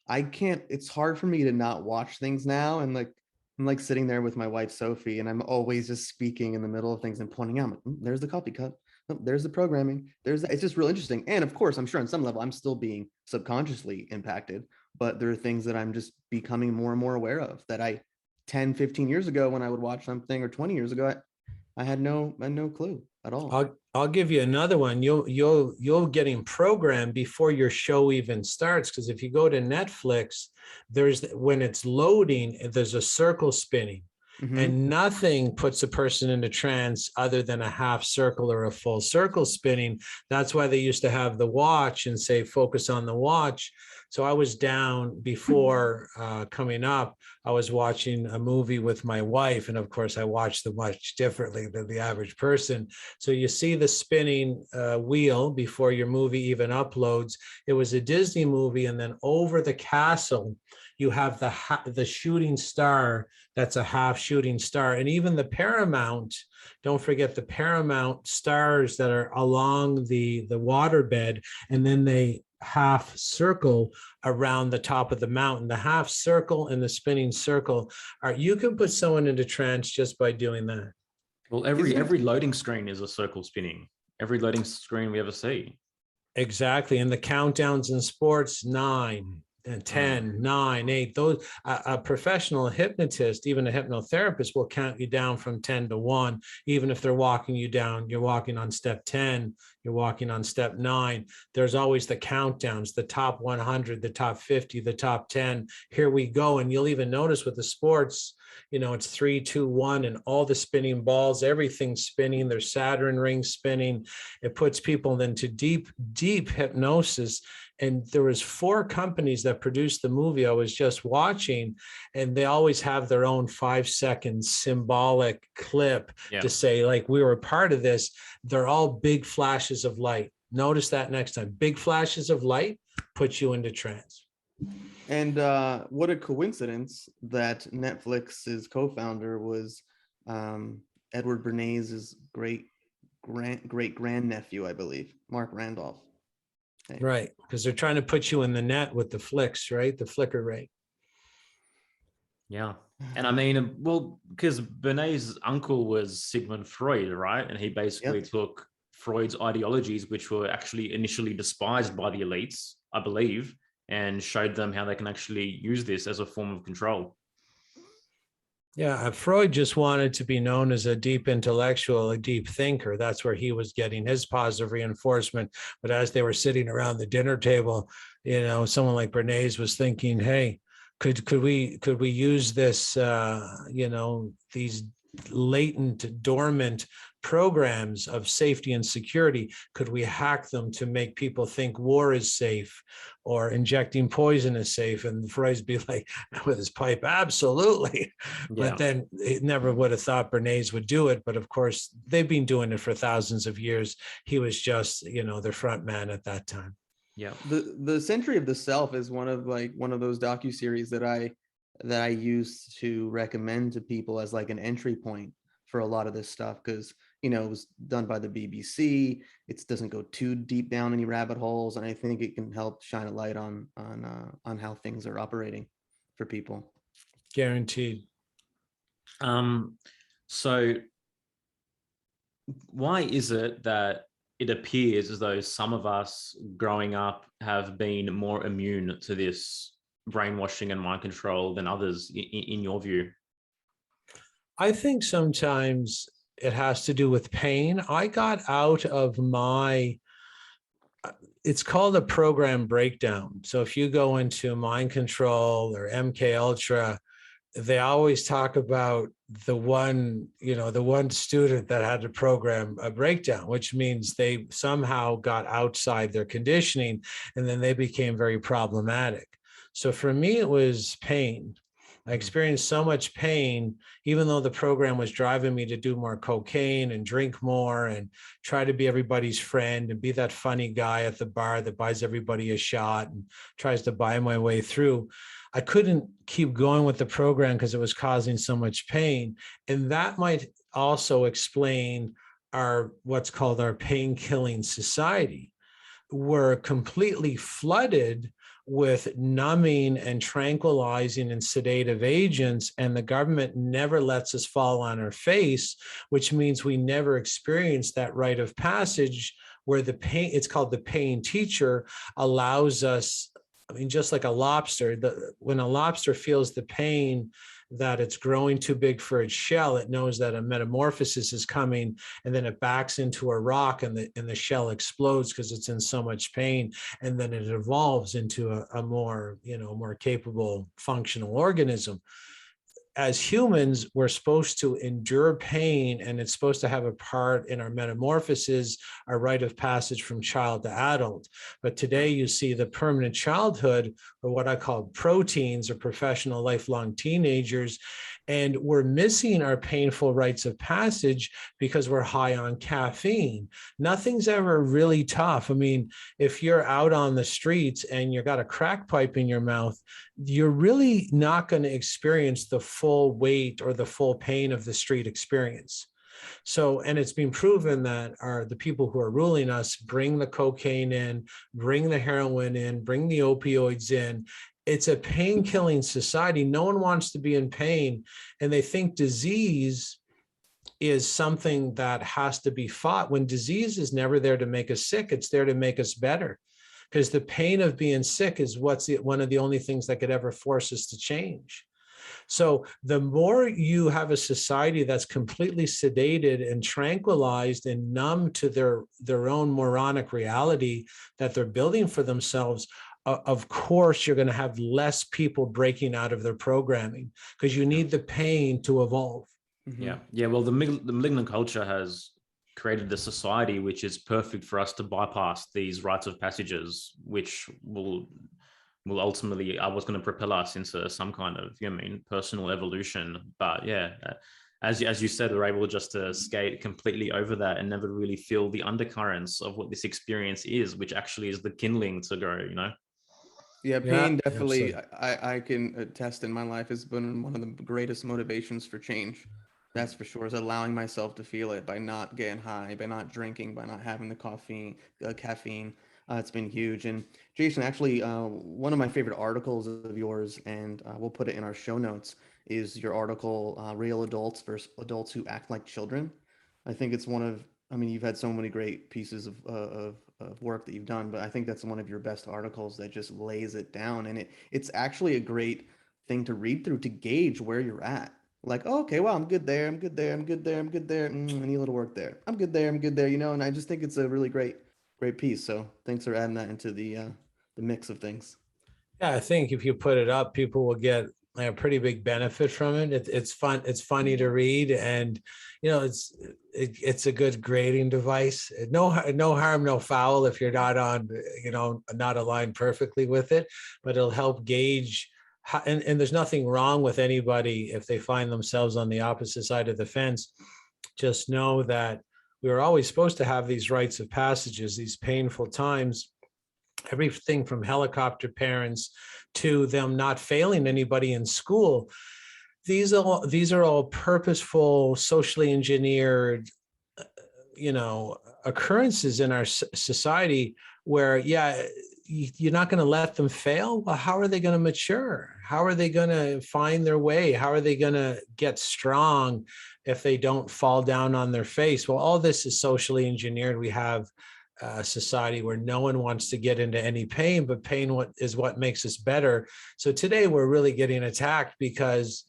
it's hard for me to not watch things now. And like, I'm like sitting there with my wife, Sophie, and I'm always just speaking in the middle of things and pointing out, there's the coffee cup. Oh, there's the programming. It's just real interesting. And of course, I'm sure on some level, I'm still being subconsciously impacted, but there are things that I'm just becoming more and more aware of that 10, 15 years ago, when I would watch something, or 20 years ago, I had no clue at all. I'll give you another one. You'll getting programmed before your show even starts, because if you go to Netflix, when it's loading, there's a circle spinning. And nothing puts a person into trance other than a half circle or a full circle spinning. That's why they used to have the watch and say, focus on the watch. So I was down before coming up, I was watching a movie with my wife. And of course, I watched them much differently than the average person. So you see the spinning wheel before your movie even uploads. It was a Disney movie. And then over the castle, you have the shooting star. That's a half shooting star. And even the Paramount, don't forget the Paramount stars that are along the waterbed, and then they half circle around the top of the mountain. The half circle and the spinning circle you can put someone into trance just by doing that. Well, every loading screen is a circle spinning. Every loading screen we ever see. Exactly. And the countdowns in sports, 9 and 10, 9, 8, those a professional hypnotist, even a hypnotherapist, will count you down from 10 to 1. Even if they're walking you down, you're walking on step 10, you're walking on step 9. There's always the countdowns, the top 100, the top 50, the top 10. Here we go. And you'll even notice with the sports, it's 3, 2, 1, and all the spinning balls, everything's spinning. There's Saturn rings spinning. It puts people into deep hypnosis. And there was 4 companies that produced the movie I was just watching, and they always have their own 5-second symbolic clip to say, like, we were a part of this. They're all big flashes of light. Notice that next time. Big flashes of light put you into trance. And what a coincidence that Netflix's co-founder was Edward Bernays' great grandnephew, I believe, Mark Randolph. Okay. Right, because they're trying to put you in the net with the flicks, right? The flicker rate. Yeah. And I mean, well, because Bernays' uncle was Sigmund Freud, right? And he basically took Freud's ideologies, which were actually initially despised by the elites, I believe, and showed them how they can actually use this as a form of control. Yeah, Freud just wanted to be known as a deep intellectual, a deep thinker. That's where he was getting his positive reinforcement. But as they were sitting around the dinner table, someone like Bernays was thinking, hey, could we use this, these latent, dormant programs of safety and security? Could we hack them to make people think war is safe or injecting poison is safe? And Freud's be like, with his pipe, absolutely. Yeah. But then he never would have thought Bernays would do it. But of course, they've been doing it for thousands of years. He was just, the front man at that time. Yeah. The Century of the Self is one of those docuseries that I used to recommend to people as like an entry point for a lot of this stuff, because it was done by the BBC. It doesn't go too deep down any rabbit holes, and I think it can help shine a light on how things are operating for people. Guaranteed. So why is it that it appears as though some of us growing up have been more immune to this brainwashing and mind control than others, in your view? I think sometimes it has to do with pain. I got out of it's called a program breakdown. So if you go into mind control or MK Ultra, they always talk about the one student that had to program a breakdown, which means they somehow got outside their conditioning and then they became very problematic. So for me, it was pain. I experienced so much pain, even though the program was driving me to do more cocaine and drink more and try to be everybody's friend and be that funny guy at the bar that buys everybody a shot and tries to buy my way through. I couldn't keep going with the program because it was causing so much pain. And that might also explain what's called our pain-killing society. We're completely flooded with numbing and tranquilizing and sedative agents, and the government never lets us fall on our face, which means we never experience that rite of passage where the pain, it's called the pain teacher, allows us. I mean, just like a lobster, when a lobster feels the pain that it's growing too big for its shell, it knows that a metamorphosis is coming, and then it backs into a rock and the shell explodes because it's in so much pain. And then it evolves into a more, more capable functional organism. As humans, we're supposed to endure pain, and it's supposed to have a part in our metamorphosis, our rite of passage from child to adult. But today you see the permanent childhood, or what I call proteins, or professional lifelong teenagers, and we're missing our painful rites of passage because we're high on caffeine. Nothing's ever really tough. I mean, if you're out on the streets and you've got a crack pipe in your mouth, you're really not going to experience the full weight or the full pain of the street experience. So, and it's been proven that the people who are ruling us bring the cocaine in, bring the heroin in, bring the opioids in. It's a pain-killing society. No one wants to be in pain, and they think disease is something that has to be fought, when disease is never there to make us sick. It's there to make us better, because the pain of being sick is one of the only things that could ever force us to change. So the more you have a society that's completely sedated and tranquilized and numb to their own moronic reality that they're building for themselves, of course, you're going to have less people breaking out of their programming, because you need the pain to evolve. Mm-hmm. Yeah. Well, the malignant culture has created the society which is perfect for us to bypass these rites of passages, which will ultimately, I was going to propel us into some kind of, personal evolution. But yeah, as you said, we're able just to skate completely over that and never really feel the undercurrents of what this experience is, which actually is the kindling to grow, Yeah, pain definitely, absolutely. I can attest, in my life has been one of the greatest motivations for change. That's for sure, is allowing myself to feel it by not getting high, by not drinking, by not having the caffeine. It's been huge. And Jason, actually, one of my favorite articles of yours, and we'll put it in our show notes, is your article, Real Adults versus Adults Who Act Like Children. I think it's you've had so many great pieces of work that you've done, but I think that's one of your best articles that just lays it down. And it's actually a great thing to read through to gauge where you're at. Like, oh, okay, well, I'm good there, I'm good there, I'm good there, I'm good there. I need a little work there. I'm good there, I'm good there, and I just think it's a really great piece. So thanks for adding that into the mix of things. Yeah, I think if you put it up, people will get a pretty big benefit from it. It's fun. It's funny to read, and it's a good grading device. No harm, no foul if you're not on, not aligned perfectly with it, but it'll help gauge. And there's nothing wrong with anybody if they find themselves on the opposite side of the fence. Just know that we were always supposed to have these rites of passages, these painful times. Everything from helicopter parents to them not failing anybody in school. These are all purposeful, socially engineered, occurrences in our society where, you're not going to let them fail. Well, how are they going to mature? How are they going to find their way? How are they going to get strong if they don't fall down on their face? Well, all this is socially engineered. We have a society where no one wants to get into any pain, but pain is what makes us better. So today we're really getting attacked because,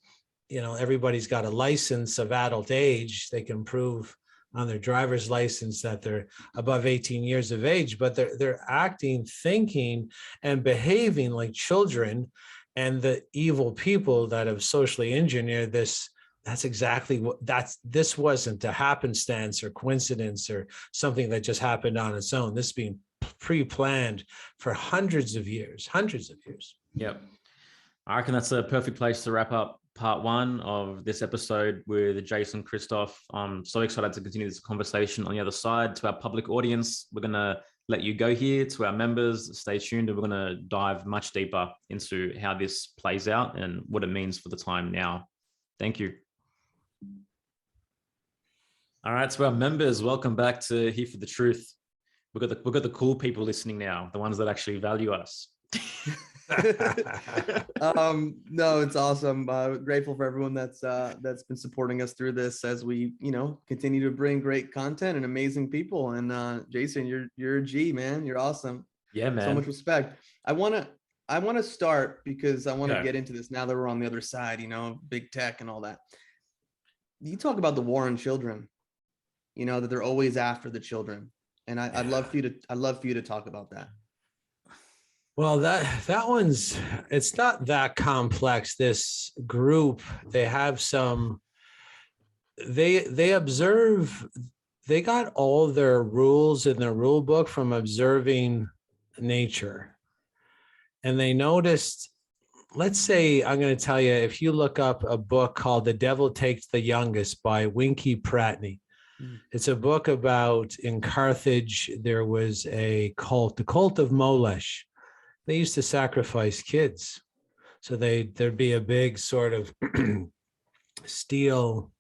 everybody's got a license of adult age. They can prove on their driver's license that they're above 18 years of age, but they're acting, thinking, and behaving like children. And the evil people that have socially engineered this, that's exactly what this wasn't a happenstance or coincidence or something that just happened on its own. This being pre-planned for hundreds of years. Yep. I reckon that's a perfect place to wrap up part one of this episode with Jason Christoff. I'm so excited to continue this conversation on the other side. To our public audience, we're going to let you go here. To our members, stay tuned, and we're going to dive much deeper into how this plays out and what it means for the time now. Thank you. All right, so our members, welcome back to Here for the Truth. We've got the cool people listening now, the ones that actually value us. No, it's awesome. Grateful for everyone that's been supporting us through this as we, continue to bring great content and amazing people. And Jason, you're a G, man. You're awesome. Yeah, man. So much respect. I want to start because I want to get into this now that we're on the other side, big tech and all that. You talk about the war on children, that they're always after the children. And I'd love for you to talk about that. Well, that one's, it's not that complex. This group, they have they observe, they got all their rules in their rule book from observing nature. And they noticed, let's say, I'm going to tell you, if you look up a book called The Devil Takes the Youngest by Winky Pratney, it's a book about, in Carthage, there was a cult, the cult of Molesh. They used to sacrifice kids. So there'd be a big sort of steel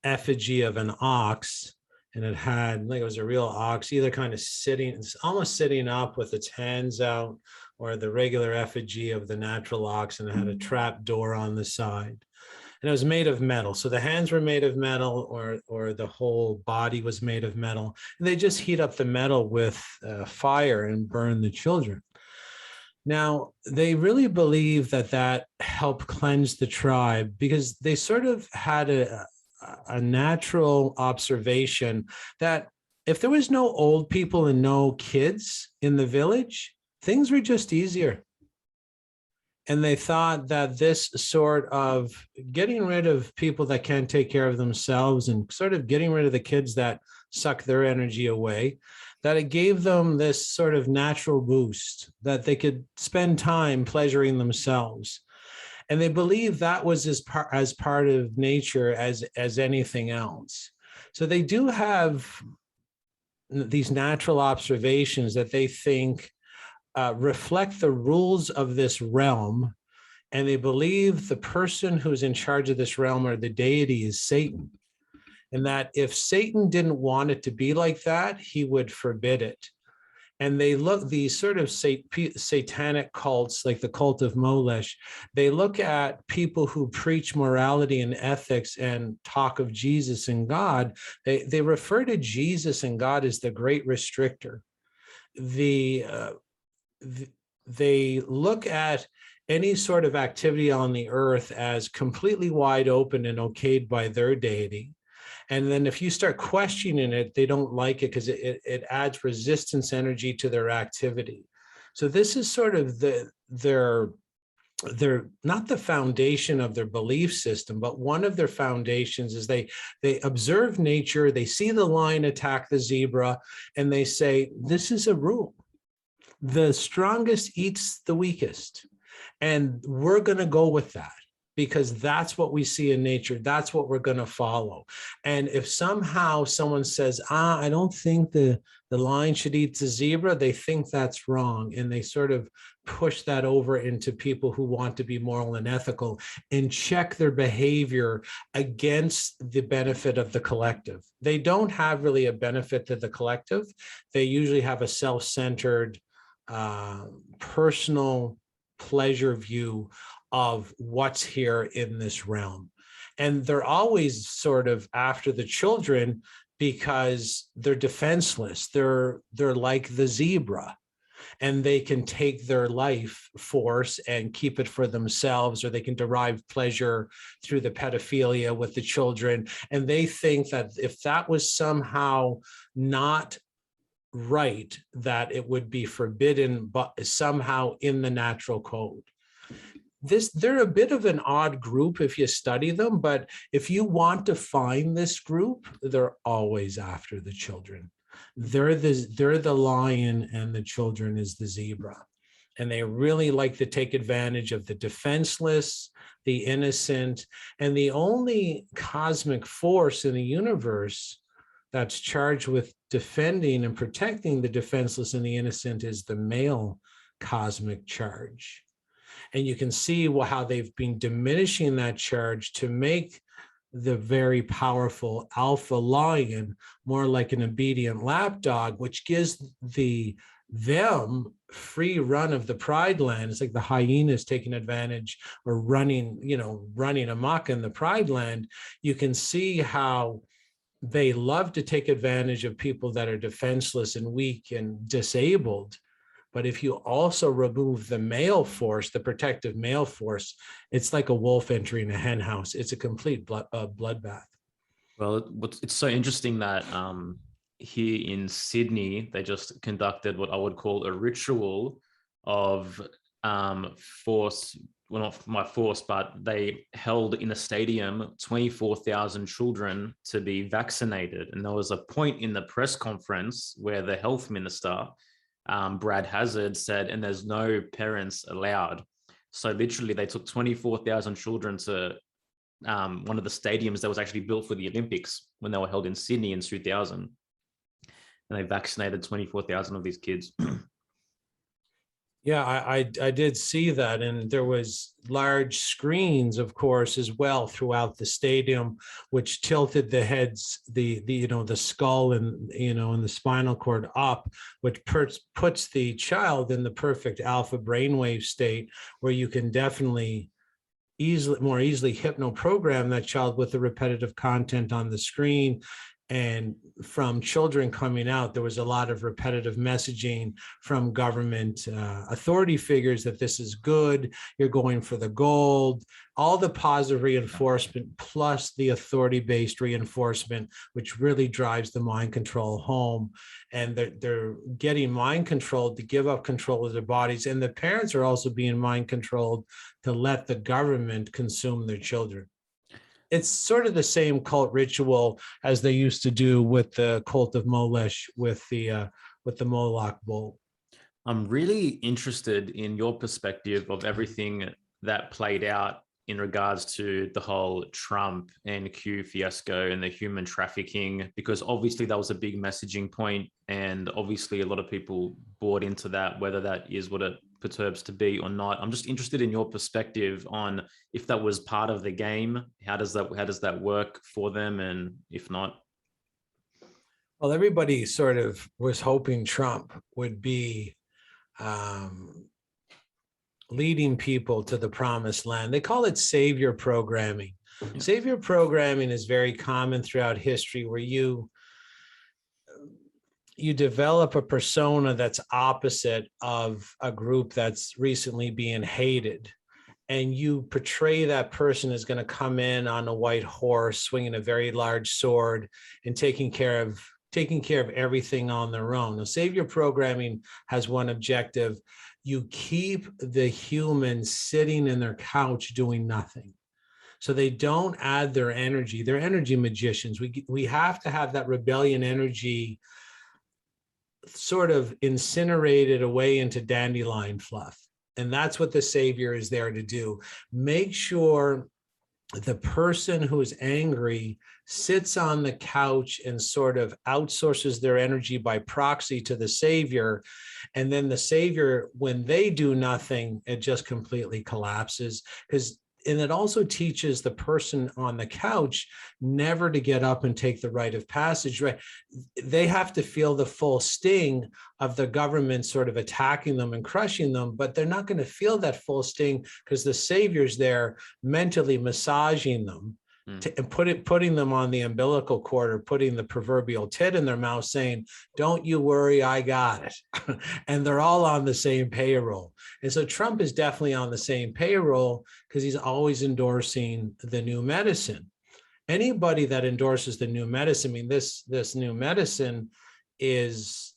effigy of an ox, and it had, like, it was a real ox, either kind of almost sitting up with its hands out, or the regular effigy of the natural ox, and it had a trap door on the side. And it was made of metal. So the hands were made of metal, or the whole body was made of metal. And they just heat up the metal with fire and burn the children. Now, they really believe that helped cleanse the tribe, because they sort of had a natural observation that if there was no old people and no kids in the village, things were just easier. And they thought that this sort of getting rid of people that can't take care of themselves and sort of getting rid of the kids that suck their energy away, that it gave them this sort of natural boost, that they could spend time pleasuring themselves. And they believe that was as part of nature as anything else. So they do have these natural observations that they think reflect the rules of this realm. And they believe the person who's in charge of this realm, or the deity, is Satan. And that if Satan didn't want it to be like that, he would forbid it. And they look, these sort of satanic cults, like the cult of Molesh, they look at people who preach morality and ethics and talk of Jesus and God. They refer to Jesus and God as the great restrictor. They look at any sort of activity on the earth as completely wide open and okayed by their deity. And then if you start questioning it, they don't like it because it adds resistance energy to their activity. So this is sort of their they're not the foundation of their belief system, but one of their foundations is they observe nature, they see the lion attack the zebra, and they say, this is a rule. The strongest eats the weakest. And we're going to go with that because that's what we see in nature. That's what we're going to follow. And if somehow someone says, I don't think the lion should eat the zebra, they think that's wrong. And they sort of push that over into people who want to be moral and ethical and check their behavior against the benefit of the collective. They don't have really a benefit to the collective. They usually have a self-centered, personal pleasure view of what's here in this realm. And they're always sort of after the children because they're defenseless. They're like the zebra, and they can take their life force and keep it for themselves, or they can derive pleasure through the pedophilia with the children. And they think that if that was somehow not right, that it would be forbidden, but somehow in the natural code. They're a bit of an odd group if you study them, but if you want to find this group, they're always after the children. They're the lion and the children is the zebra. And they really like to take advantage of the defenseless, the innocent, and the only cosmic force in the universe that's charged with defending and protecting the defenseless and the innocent is the male cosmic charge. And you can see how they've been diminishing that charge to make the very powerful alpha lion more like an obedient lapdog, which gives them free run of the pride land. It's like the hyenas taking advantage or running amok in the pride land. You can see how they love to take advantage of people that are defenseless and weak and disabled. But if you also remove the male force, the protective male force, it's like a wolf entering a hen house. It's a complete bloodbath. Well, it's so interesting that here in Sydney, they just conducted what I would call a ritual of force. Well, not my force, but they held in a stadium 24,000 children to be vaccinated. And there was a point in the press conference where the health minister, Brad Hazard, said, and there's no parents allowed. So literally they took 24,000 children to one of the stadiums that was actually built for the Olympics when they were held in Sydney in 2000. And they vaccinated 24,000 of these kids. Yeah, I did see that, and there was large screens, of course, as well throughout the stadium, which tilted the heads, the skull and and the spinal cord up, which puts the child in the perfect alpha brainwave state, where you can definitely more easily hypnoprogram that child with the repetitive content on the screen. And from children coming out, there was a lot of repetitive messaging from government authority figures that this is good, you're going for the gold, all the positive reinforcement plus the authority-based reinforcement, which really drives the mind control home. And they're getting mind controlled to give up control of their bodies. And the parents are also being mind controlled to let the government consume their children. It's sort of the same cult ritual as they used to do with the cult of Molesh with the Moloch bull. I'm really interested in your perspective of everything that played out in regards to the whole Trump and Q fiasco and the human trafficking, because obviously that was a big messaging point, and obviously a lot of people bought into that, whether that is what it perturbs to be or not. I'm just interested in your perspective on if that was part of the game. How does that work for them, and if not? Well, everybody sort of was hoping Trump would be leading people to the promised land. They call it savior programming. Yeah. Savior programming is very common throughout history, where you develop a persona that's opposite of a group that's recently being hated. And you portray that person as going to come in on a white horse, swinging a very large sword and taking care of taking care of everything on their own. The savior programming has one objective. You keep the humans sitting in their couch doing nothing. So they don't add their energy. They're energy magicians. We have to have that rebellion energy sort of incinerated away into dandelion fluff. And that's what the savior is there to do. Make sure the person who is angry sits on the couch and sort of outsources their energy by proxy to the savior. And then the savior, when they do nothing, it just completely collapses. And it also teaches the person on the couch never to get up and take the rite of passage, right? They have to feel the full sting of the government sort of attacking them and crushing them, but they're not going to feel that full sting because the savior's there mentally massaging them and putting them on the umbilical cord or putting the proverbial tit in their mouth saying, don't you worry, I got it. And they're all on the same payroll. And so Trump is definitely on the same payroll because he's always endorsing the new medicine. Anybody that endorses the new medicine, I mean, this new medicine is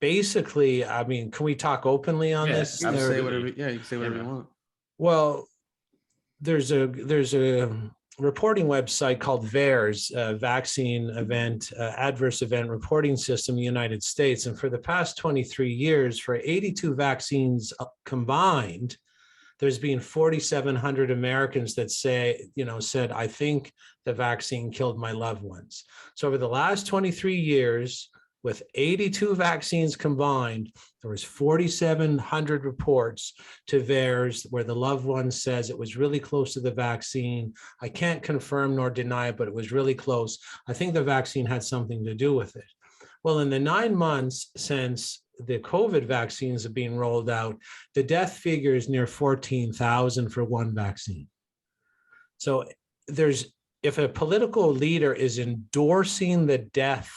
basically, I mean, can we talk openly on this? You can say whatever, you can say whatever you want. Well, there's a reporting website called VAERS, Vaccine Event Adverse Event Reporting System in the United States. And for the past 23 years, for 82 vaccines combined, there's been 4,700 Americans that said, I think the vaccine killed my loved ones. So over the last 23 years, with 82 vaccines combined, there was 4,700 reports to VAERS where the loved one says it was really close to the vaccine. I can't confirm nor deny it, but it was really close. I think the vaccine had something to do with it. Well, in the 9 months since the COVID vaccines have been rolled out, the death figure is near 14,000 for one vaccine. So if a political leader is endorsing the death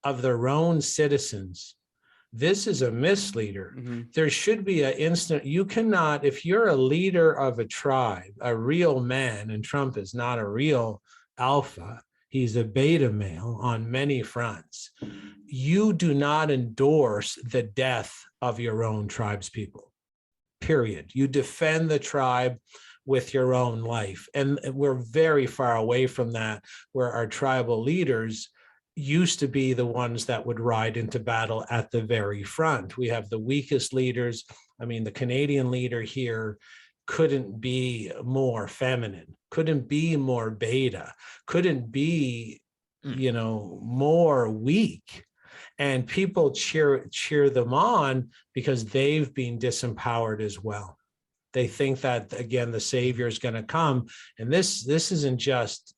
of their own citizens, this is a misleader. There should be an instant, you cannot, if you're a leader of a tribe, a real man, and Trump is not a real alpha, he's a beta male on many fronts, you do not endorse the death of your own tribe's people, period. You defend the tribe with your own life. And we're very far away from that, where our tribal leaders used to be the ones that would ride into battle at the very front. We have the weakest leaders. I mean, the Canadian leader here couldn't be more feminine, couldn't be more beta, couldn't be, more weak. And people cheer them on because they've been disempowered as well. They think that, again, the savior is going to come. And this isn't just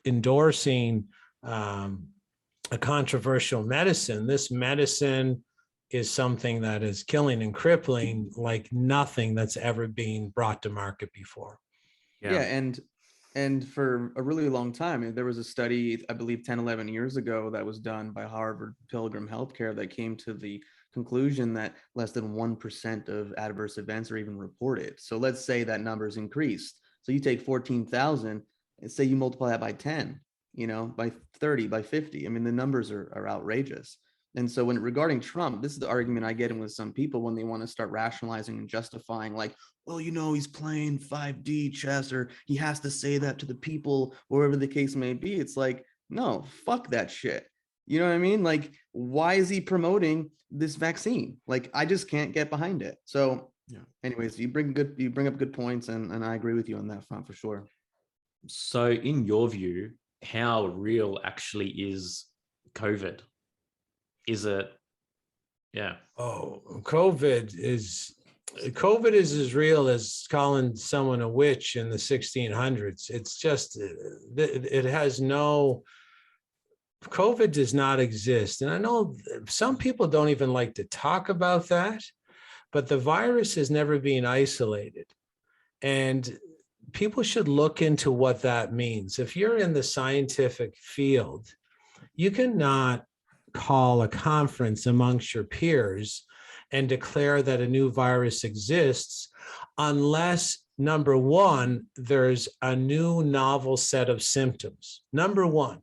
endorsing a controversial medicine. This medicine is something that is killing and crippling like nothing that's ever been brought to market before. Yeah, and for a really long time, there was a study, I believe 10, 11 years ago, that was done by Harvard Pilgrim Healthcare that came to the conclusion that less than 1% of adverse events are even reported. So let's say that number is increased. So you take 14,000 and say you multiply that by 10, by 30, by 50. I mean, the numbers are outrageous. And so regarding Trump, this is the argument I get in with some people when they want to start rationalizing and justifying, like, well, he's playing 5D chess, or he has to say that to the people, wherever the case may be. It's like, no, fuck that shit. You know what I mean? Like, why is he promoting this vaccine? Like, I just can't get behind it. So anyways, you bring up good points, and I agree with you on that front for sure. So in your view, how real actually is COVID? Is it? Yeah. Oh, COVID is as real as calling someone a witch in the 1600s. It's just, it has no, COVID does not exist. And I know some people don't even like to talk about that, but the virus has never been isolated. And people should look into what that means. If you're in the scientific field, you cannot call a conference amongst your peers and declare that a new virus exists unless, number one, there's a new novel set of symptoms. Number one.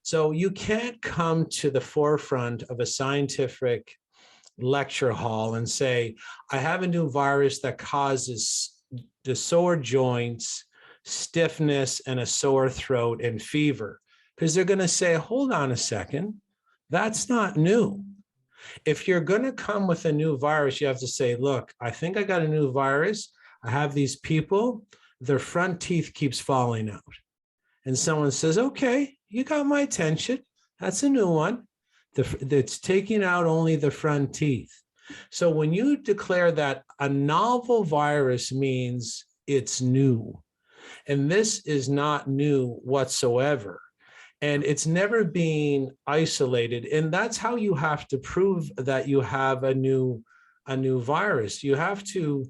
So you can't come to the forefront of a scientific lecture hall and say, I have a new virus that causes the sore joints, stiffness, and a sore throat and fever. Because they're going to say, hold on a second, that's not new. If you're going to come with a new virus, you have to say, look, I think I got a new virus. I have these people, their front teeth keeps falling out. And someone says, okay, you got my attention. That's a new one. That's taking out only the front teeth. So when you declare that a novel virus means it's new, and this is not new whatsoever, and it's never being isolated, and that's how you have to prove that you have a new virus. You have to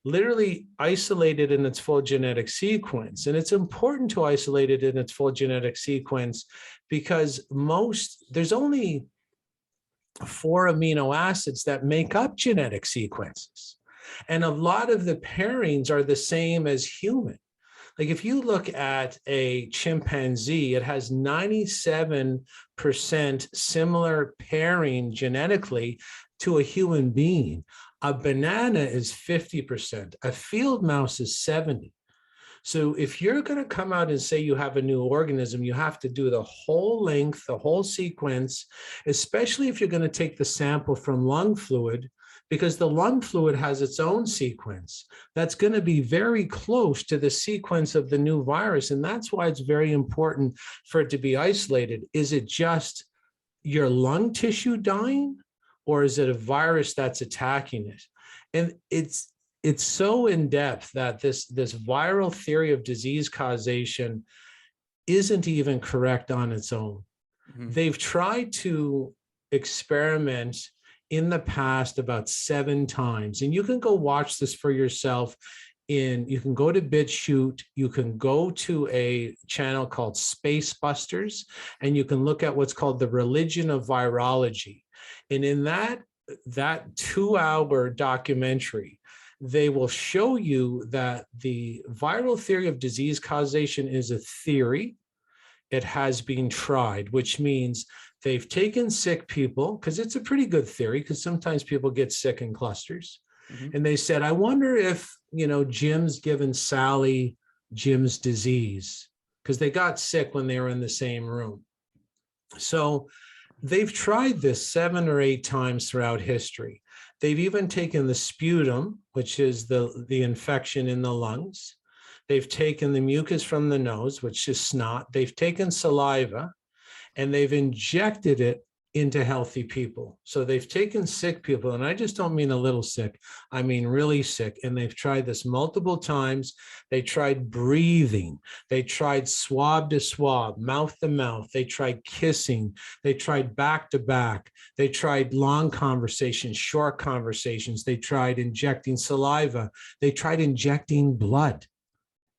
literally isolate it in its full genetic sequence. And it's important to isolate it in its full genetic sequence because there's only 4 amino acids that make up genetic sequences. And a lot of the pairings are the same as human. Like if you look at a chimpanzee, it has 97% similar pairing genetically to a human being. A banana is 50%, a field mouse is 70%. So if you're going to come out and say you have a new organism, you have to do the whole length, the whole sequence, especially if you're going to take the sample from lung fluid, because the lung fluid has its own sequence that's going to be very close to the sequence of the new virus. And that's why it's very important for it to be isolated. Is it just your lung tissue dying? Or is it a virus that's attacking it? And it's so in depth that this viral theory of disease causation isn't even correct on its own. Mm-hmm. They've tried to experiment in the past about 7 times, and you can go watch this for yourself. You can go to BitChute, you can go to a channel called Space Busters, and you can look at what's called the religion of virology. And in that 2-hour documentary, they will show you that the viral theory of disease causation is a theory. It has been tried, which means they've taken sick people, because it's a pretty good theory, because sometimes people get sick in clusters. Mm-hmm. And they said, I wonder if, Jim's given Sally Jim's disease, because they got sick when they were in the same room. So they've tried this 7 or 8 times throughout history. They've even taken the sputum, which is the infection in the lungs. They've taken the mucus from the nose, which is snot. They've taken saliva, and they've injected it into healthy people. So they've taken sick people, and I just don't mean a little sick, I mean really sick. And they've tried this multiple times. They tried breathing. They tried swab to swab, mouth to mouth. They tried kissing. They tried back to back. They tried long conversations, short conversations. They tried injecting saliva. They tried injecting blood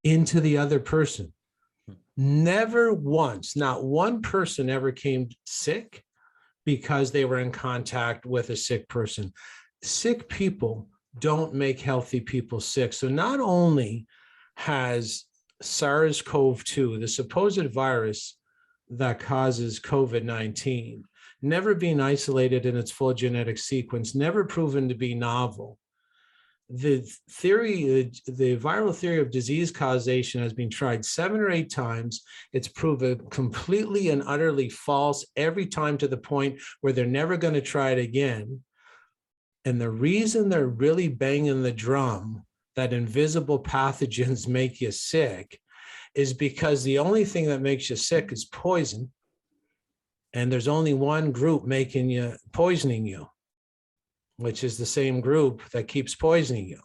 into the other person. Never once, not one person ever came sick because they were in contact with a sick person. Sick people don't make healthy people sick. So not only has SARS-CoV-2, the supposed virus that causes COVID-19, never been isolated in its full genetic sequence, never proven to be novel, the viral theory of disease causation has been tried 7 or 8 times. It's proven completely and utterly false every time, to the point where they're never going to try it again. And the reason they're really banging the drum that invisible pathogens make you sick is because the only thing that makes you sick is poison. And there's only one group poisoning you, which is the same group that keeps poisoning you.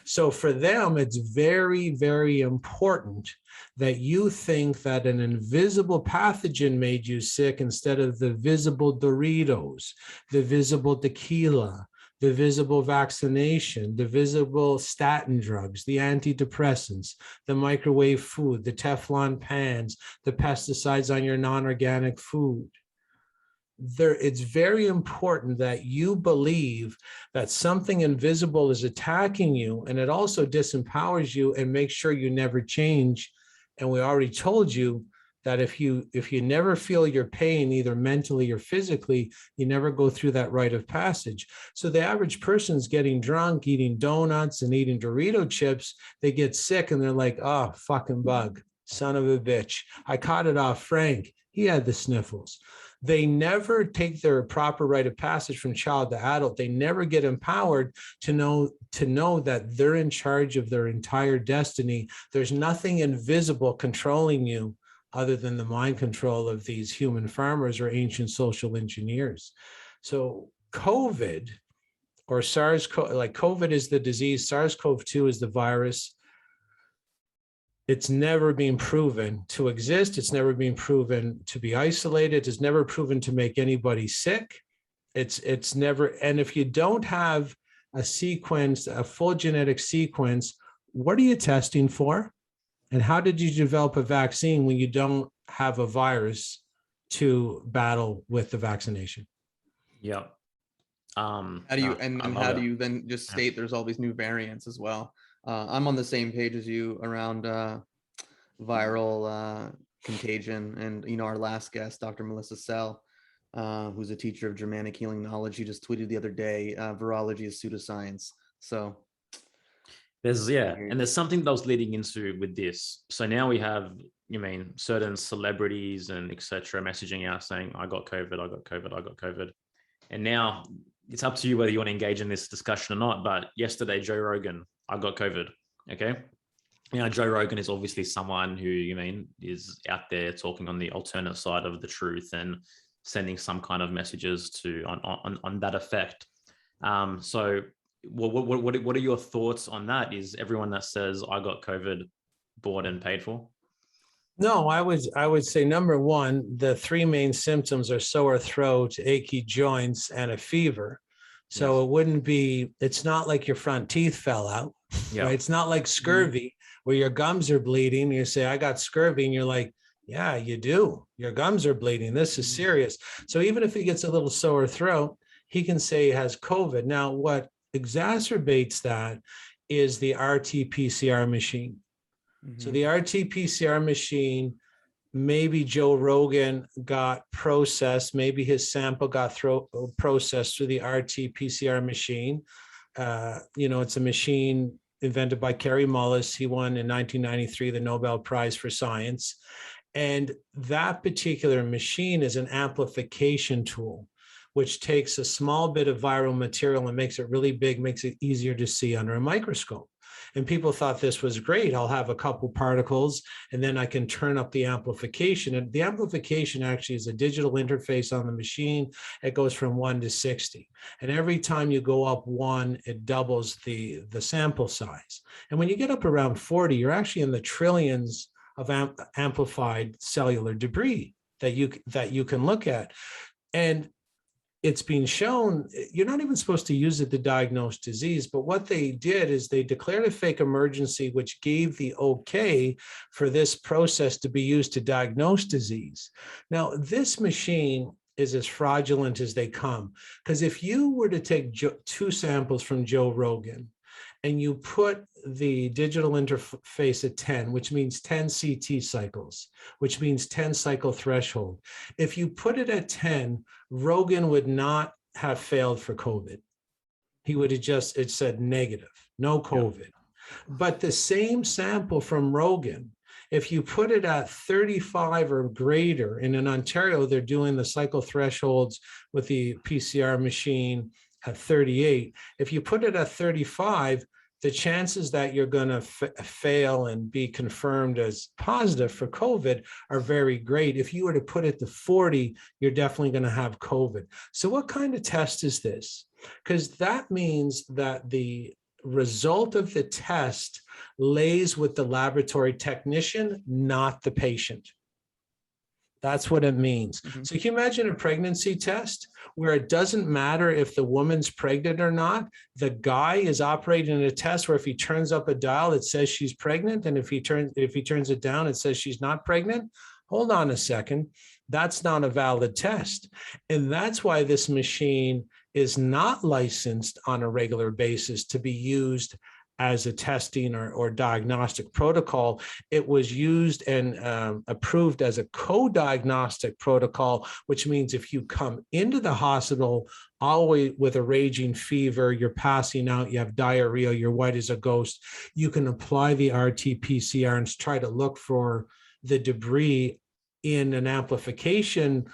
So for them, it's very, very important that you think that an invisible pathogen made you sick instead of the visible Doritos, the visible tequila, the visible vaccination, the visible statin drugs, the antidepressants, the microwave food, the Teflon pans, the pesticides on your non-organic food. It's very important that you believe that something invisible is attacking you, and it also disempowers you and makes sure you never change. And we already told you that if you never feel your pain, either mentally or physically, you never go through that rite of passage. So the average person's getting drunk, eating donuts and eating Dorito chips. They get sick and they're like, oh, fucking bug, son of a bitch. I caught it off Frank. He had the sniffles. They never take their proper rite of passage from child to adult. They never get empowered to know that they're in charge of their entire destiny. There's nothing invisible controlling you other than the mind control of these human farmers or ancient social engineers. So COVID or SARS-CoV, like COVID is the disease, SARS-CoV-2 is the virus. It's never been proven to exist. It's never been proven to be isolated. It's never proven to make anybody sick. It's never, and if you don't have a sequence, a full genetic sequence, what are you testing for? And how did you develop a vaccine when you don't have a virus to battle with the vaccination? Yeah. How do you, and how do you then just state there's all these new variants as well? I'm on the same page as you around viral contagion. And, you know, our last guest, Dr. Melissa Sell, who's a teacher of Germanic healing knowledge, she just tweeted the other day, virology is pseudoscience. So and there's something that I was leading into with this. So now we have, certain celebrities and etc. messaging out saying, I got COVID, I got COVID, I got COVID. And now it's up to you whether you want to engage in this discussion or not. But yesterday, Joe Rogan, I got COVID. Okay. Now, Joe Rogan is obviously someone who, is out there talking on the alternate side of the truth and sending some kind of messages on that effect. So what are your thoughts on that? Is everyone that says I got COVID bought and paid for? No, I would say number one, the three main symptoms are sore throat, achy joints, and a fever. So It wouldn't be, it's not like your front teeth fell out, right? It's not like scurvy where your gums are bleeding. And you say, I got scurvy. And you're like, yeah, you do. Your gums are bleeding. This is serious. So even if he gets a little sore throat, he can say he has COVID. Now, what exacerbates that is the RT-PCR machine. So the RT-PCR machine, maybe Joe Rogan got processed, maybe his sample got processed through the RT-PCR machine. It's a machine invented by Kary Mullis. He won in 1993 the Nobel Prize for Science. And that particular machine is an amplification tool, which takes a small bit of viral material and makes it really big, makes it easier to see under a microscope. And people thought this was great. I'll have a couple particles and then I can turn up the amplification. And the amplification actually is a digital interface on the machine. It goes from 1 to 60. And every time you go up 1, it doubles the sample size. And when you get up around 40, you're actually in the trillions of amplified cellular debris that you can look at. And it's been shown, you're not even supposed to use it to diagnose disease, but what they did is they declared a fake emergency, which gave the okay for this process to be used to diagnose disease. Now, this machine is as fraudulent as they come, because if you were to take 2 samples from Joe Rogan and you put the digital interface at 10, which means 10 CT cycles, which means 10 cycle threshold. If you put it at 10, Rogan would not have failed for COVID. He would have it said negative, no COVID. Yeah. But the same sample from Rogan, if you put it at 35 or greater, and in Ontario, they're doing the cycle thresholds with the PCR machine at 38. If you put it at 35, the chances that you're going to fail and be confirmed as positive for COVID are very great. If you were to put it to 40, you're definitely going to have COVID. So what kind of test is this? Because that means that the result of the test lays with the laboratory technician, not the patient. That's what it means. So can you imagine a pregnancy test where it doesn't matter if the woman's pregnant or not? The guy is operating a test where if he turns up a dial, it says she's pregnant. And if he turns it down, it says she's not pregnant. Hold on a second. That's not a valid test. And that's why this machine is not licensed on a regular basis to be used as a testing or diagnostic protocol. It was used and approved as a co-diagnostic protocol, which means if you come into the hospital always with a raging fever, you're passing out, you have diarrhea, you're white as a ghost, you can apply the RT-PCR and try to look for the debris in an amplification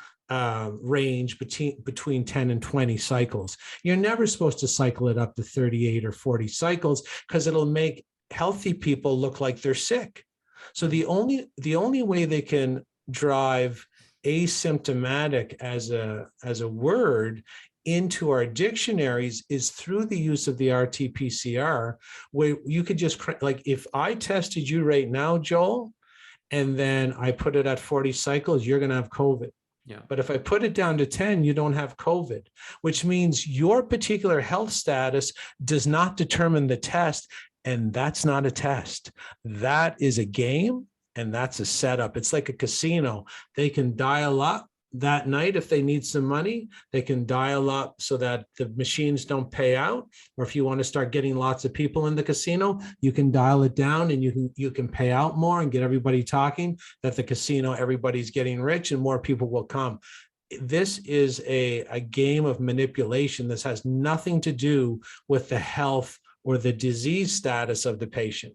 range between 10 and 20 cycles. You're never supposed to cycle it up to 38 or 40 cycles because it'll make healthy people look like they're sick. So the only way they can drive asymptomatic as a word into our dictionaries is through the use of the RT-PCR, where you could just, like, if I tested you right now, Joel, and then I put it at 40 cycles, you're going to have COVID. Yeah. But if I put it down to 10, you don't have COVID, which means your particular health status does not determine the test. And that's not a test. That is a game, and that's a setup. It's like a casino. They can dial up that night if they need some money. They can dial up so that the machines don't pay out. Or if you want to start getting lots of people in the casino, you can dial it down and you can pay out more and get everybody talking that the casino, everybody's getting rich and more people will come. This is a game of manipulation. This has nothing to do with the health or the disease status of the patient.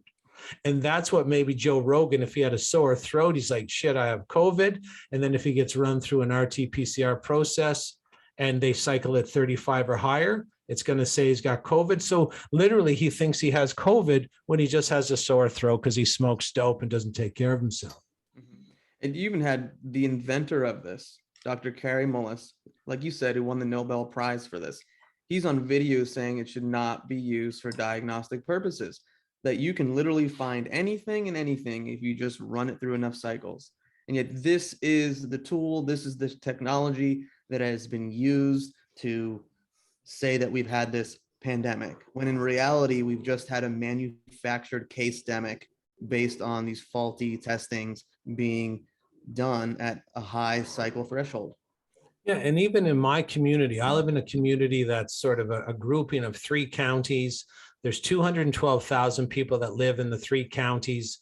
And that's what maybe Joe Rogan, if he had a sore throat, he's like, shit, I have COVID. And then if he gets run through an RT-PCR process and they cycle at 35 or higher, it's going to say he's got COVID. So literally he thinks he has COVID when he just has a sore throat because he smokes dope and doesn't take care of himself. And you even had the inventor of this, Dr. Kary Mullis, like you said, who won the Nobel Prize for this. He's on video saying it should not be used for diagnostic purposes, that you can literally find anything and anything if you just run it through enough cycles. And yet this is the tool, this is the technology that has been used to say that we've had this pandemic, when in reality, we've just had a manufactured casedemic based on these faulty testings being done at a high cycle threshold. Yeah, and even in my community, I live in a community that's sort of a grouping of 3 counties. There's 212,000 people that live in the 3 counties.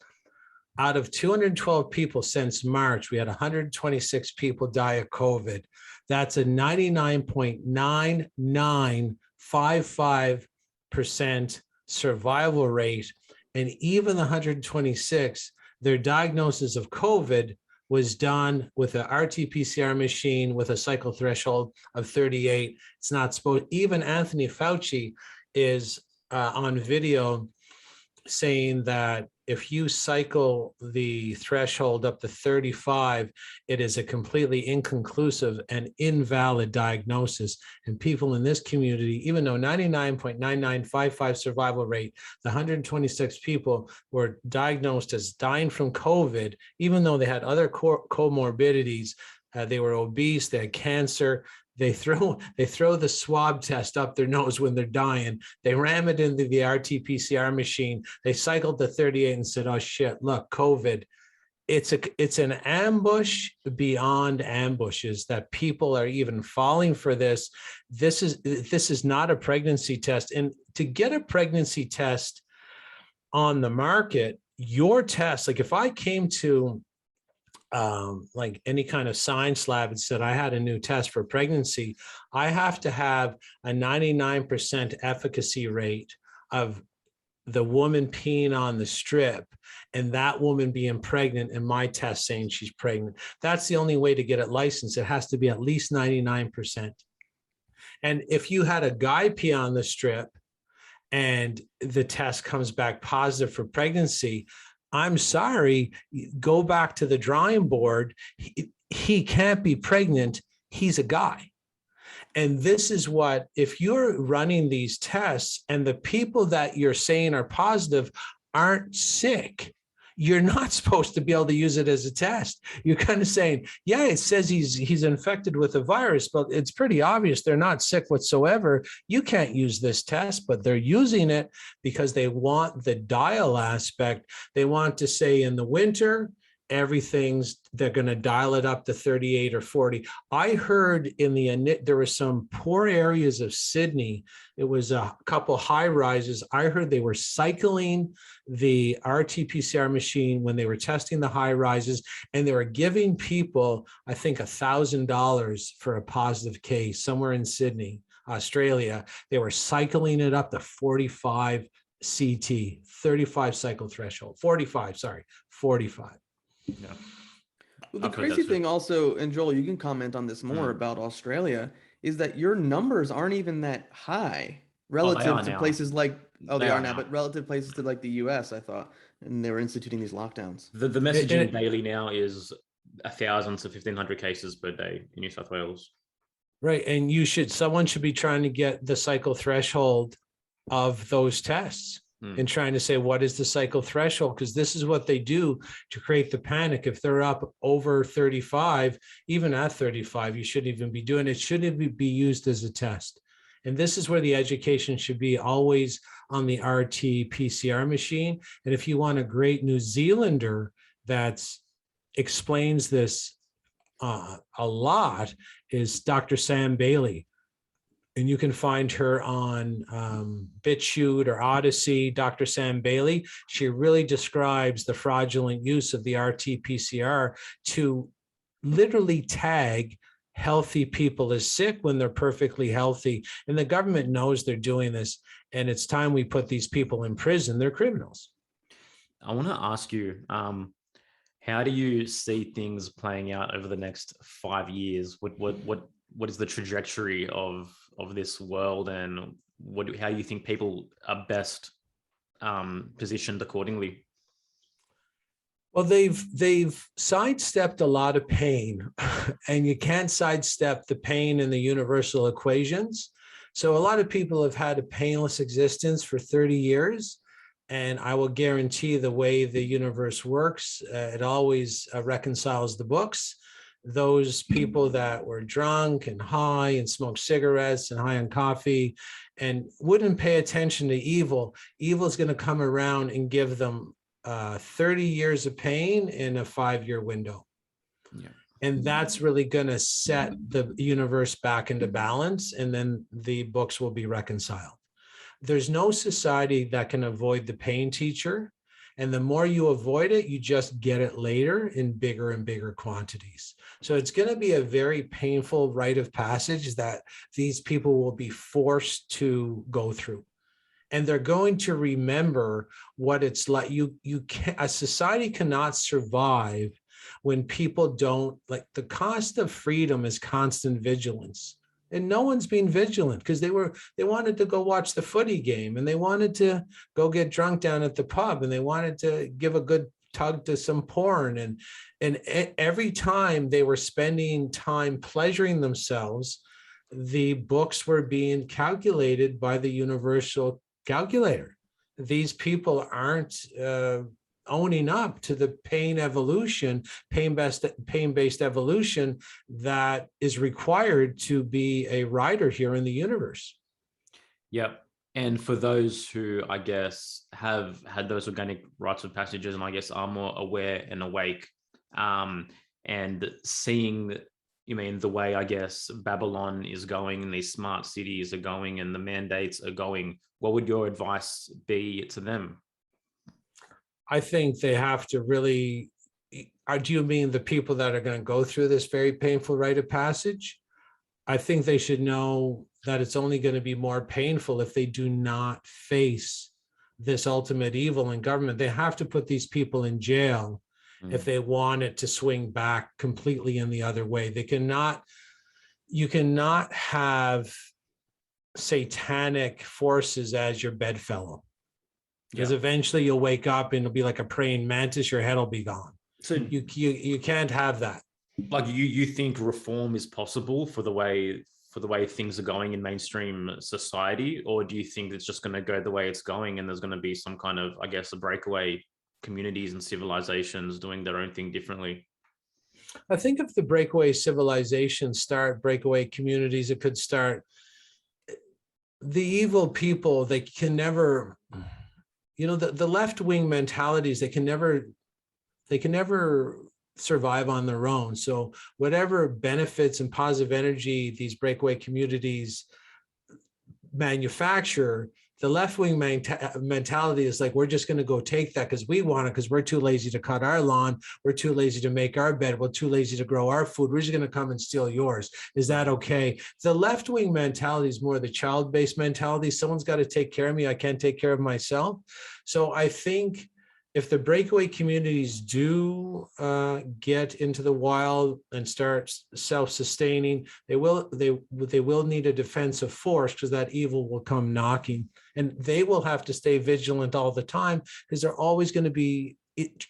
Out of 212 people since March, we had 126 people die of COVID. That's a 99.9955% survival rate. And even the 126, their diagnosis of COVID was done with an RT-PCR machine with a cycle threshold of 38. It's not supposed, even Anthony Fauci is on video saying that if you cycle the threshold up to 35, it is a completely inconclusive and invalid diagnosis. And people in this community, even though 99.9955 survival rate, the 126 people were diagnosed as dying from COVID, even though they had other comorbidities, they were obese, they had cancer. They throw the swab test up their nose when they're dying. They ram it into the RT-PCR machine. They cycled to 38 and said, "Oh shit! Look, COVID." It's an ambush beyond ambushes that people are even falling for this. This is not a pregnancy test, and to get a pregnancy test on the market, your test, like if I came to like any kind of science lab and said I had a new test for pregnancy, I have to have a 99% efficacy rate of the woman peeing on the strip and that woman being pregnant and my test saying she's pregnant. That's the only way to get it licensed. It has to be at least 99%. And if you had a guy pee on the strip and the test comes back positive for pregnancy, I'm sorry, go back to the drawing board. He can't be pregnant. He's a guy. And this is what, if you're running these tests and the people that you're saying are positive aren't sick, you're not supposed to be able to use it as a test. You're kind of saying, yeah, it says he's infected with a virus, but it's pretty obvious they're not sick whatsoever. You can't use this test, but they're using it because they want the dial aspect. They want to say in the winter, they're going to dial it up to 38 or 40. I heard there were some poor areas of Sydney. It was a couple high rises. I heard they were cycling the RT-PCR machine when they were testing the high rises, and they were giving people, I think, $1,000 for a positive case somewhere in Sydney, Australia. They were cycling it up to 45 CT, 35 cycle threshold, 45. Yeah. Well, the crazy thing also, and Joel, you can comment on this more about Australia, is that your numbers aren't even that high relative to places like, they are now, but relative to places to like the US, I thought, and they were instituting these lockdowns. The messaging daily now is 1,000 to 1,500 cases per day in New South Wales. Right, and someone should be trying to get the cycle threshold of those tests. And trying to say, what is the cycle threshold? Because this is what they do to create the panic. If they're up over 35, even at 35, you shouldn't even be doing it. Shouldn't be used as a test. And this is where the education should be, always on the RT-PCR machine. And if you want a great New Zealander that explains this a lot, is Dr. Sam Bailey. And you can find her on BitChute or Odyssey, Dr. Sam Bailey. She really describes the fraudulent use of the RT-PCR to literally tag healthy people as sick when they're perfectly healthy. And the government knows they're doing this. And it's time we put these people in prison. They're criminals. I want to ask you, how do you see things playing out over the next 5 years? What is the trajectory of this world, and how do you think people are best positioned accordingly? Well, they've sidestepped a lot of pain, and you can't sidestep the pain in the universal equations. So a lot of people have had a painless existence for 30 years. And I will guarantee the way the universe works, it always reconciles the books. Those people that were drunk and high and smoked cigarettes and high on coffee and wouldn't pay attention to evil is going to come around and give them 30 years of pain in a 5-year window. Yeah. And that's really going to set the universe back into balance, and then the books will be reconciled. There's no society that can avoid the pain teacher. And the more you avoid it, you just get it later in bigger and bigger quantities. So it's going to be a very painful rite of passage that these people will be forced to go through. And they're going to remember what it's like. A society cannot survive when people don't, like, the cost of freedom is constant vigilance. And no one's being vigilant because they wanted to go watch the footy game, and they wanted to go get drunk down at the pub, and they wanted to give a good tug to some porn. And every time they were spending time pleasuring themselves, the books were being calculated by the universal calculator. These people aren't owning up to the pain-based evolution that is required to be a rider here in the universe. Yep. And for those who, I guess, have had those organic rites of passages and I guess are more aware and awake, and seeing, the way, I guess, Babylon is going and these smart cities are going and the mandates are going, what would your advice be to them? I think they have to really, do you mean the people that are going to go through this very painful rite of passage? I think they should know that it's only going to be more painful if they do not face this ultimate evil in government. They have to put these people in jail if they want it to swing back completely in the other way. You cannot have satanic forces as your bedfellow. Because eventually you'll wake up and it'll be like a praying mantis, your head will be gone. So you can't have that. Like you think reform is possible for the way things are going in mainstream society, or do you think it's just going to go the way it's going and there's going to be some kind of, I guess, a breakaway communities and civilizations doing their own thing differently? I think if the breakaway civilizations start, breakaway communities, it could start. The evil people, they can never, the left-wing mentalities, they can never They can never survive on their own. So whatever benefits and positive energy these breakaway communities manufacture, the left-wing mentality is like, we're just going to go take that because we want it, because we're too lazy to cut our lawn, we're too lazy to make our bed, we're too lazy to grow our food, we're just going to come and steal yours. Is that okay? The left-wing mentality is more the child-based mentality. Someone's got to take care of me, I can't take care of myself. So I think if the breakaway communities do get into the wild and start self-sustaining, they will need a defensive force, because that evil will come knocking, and they will have to stay vigilant all the time, because they're always going to be,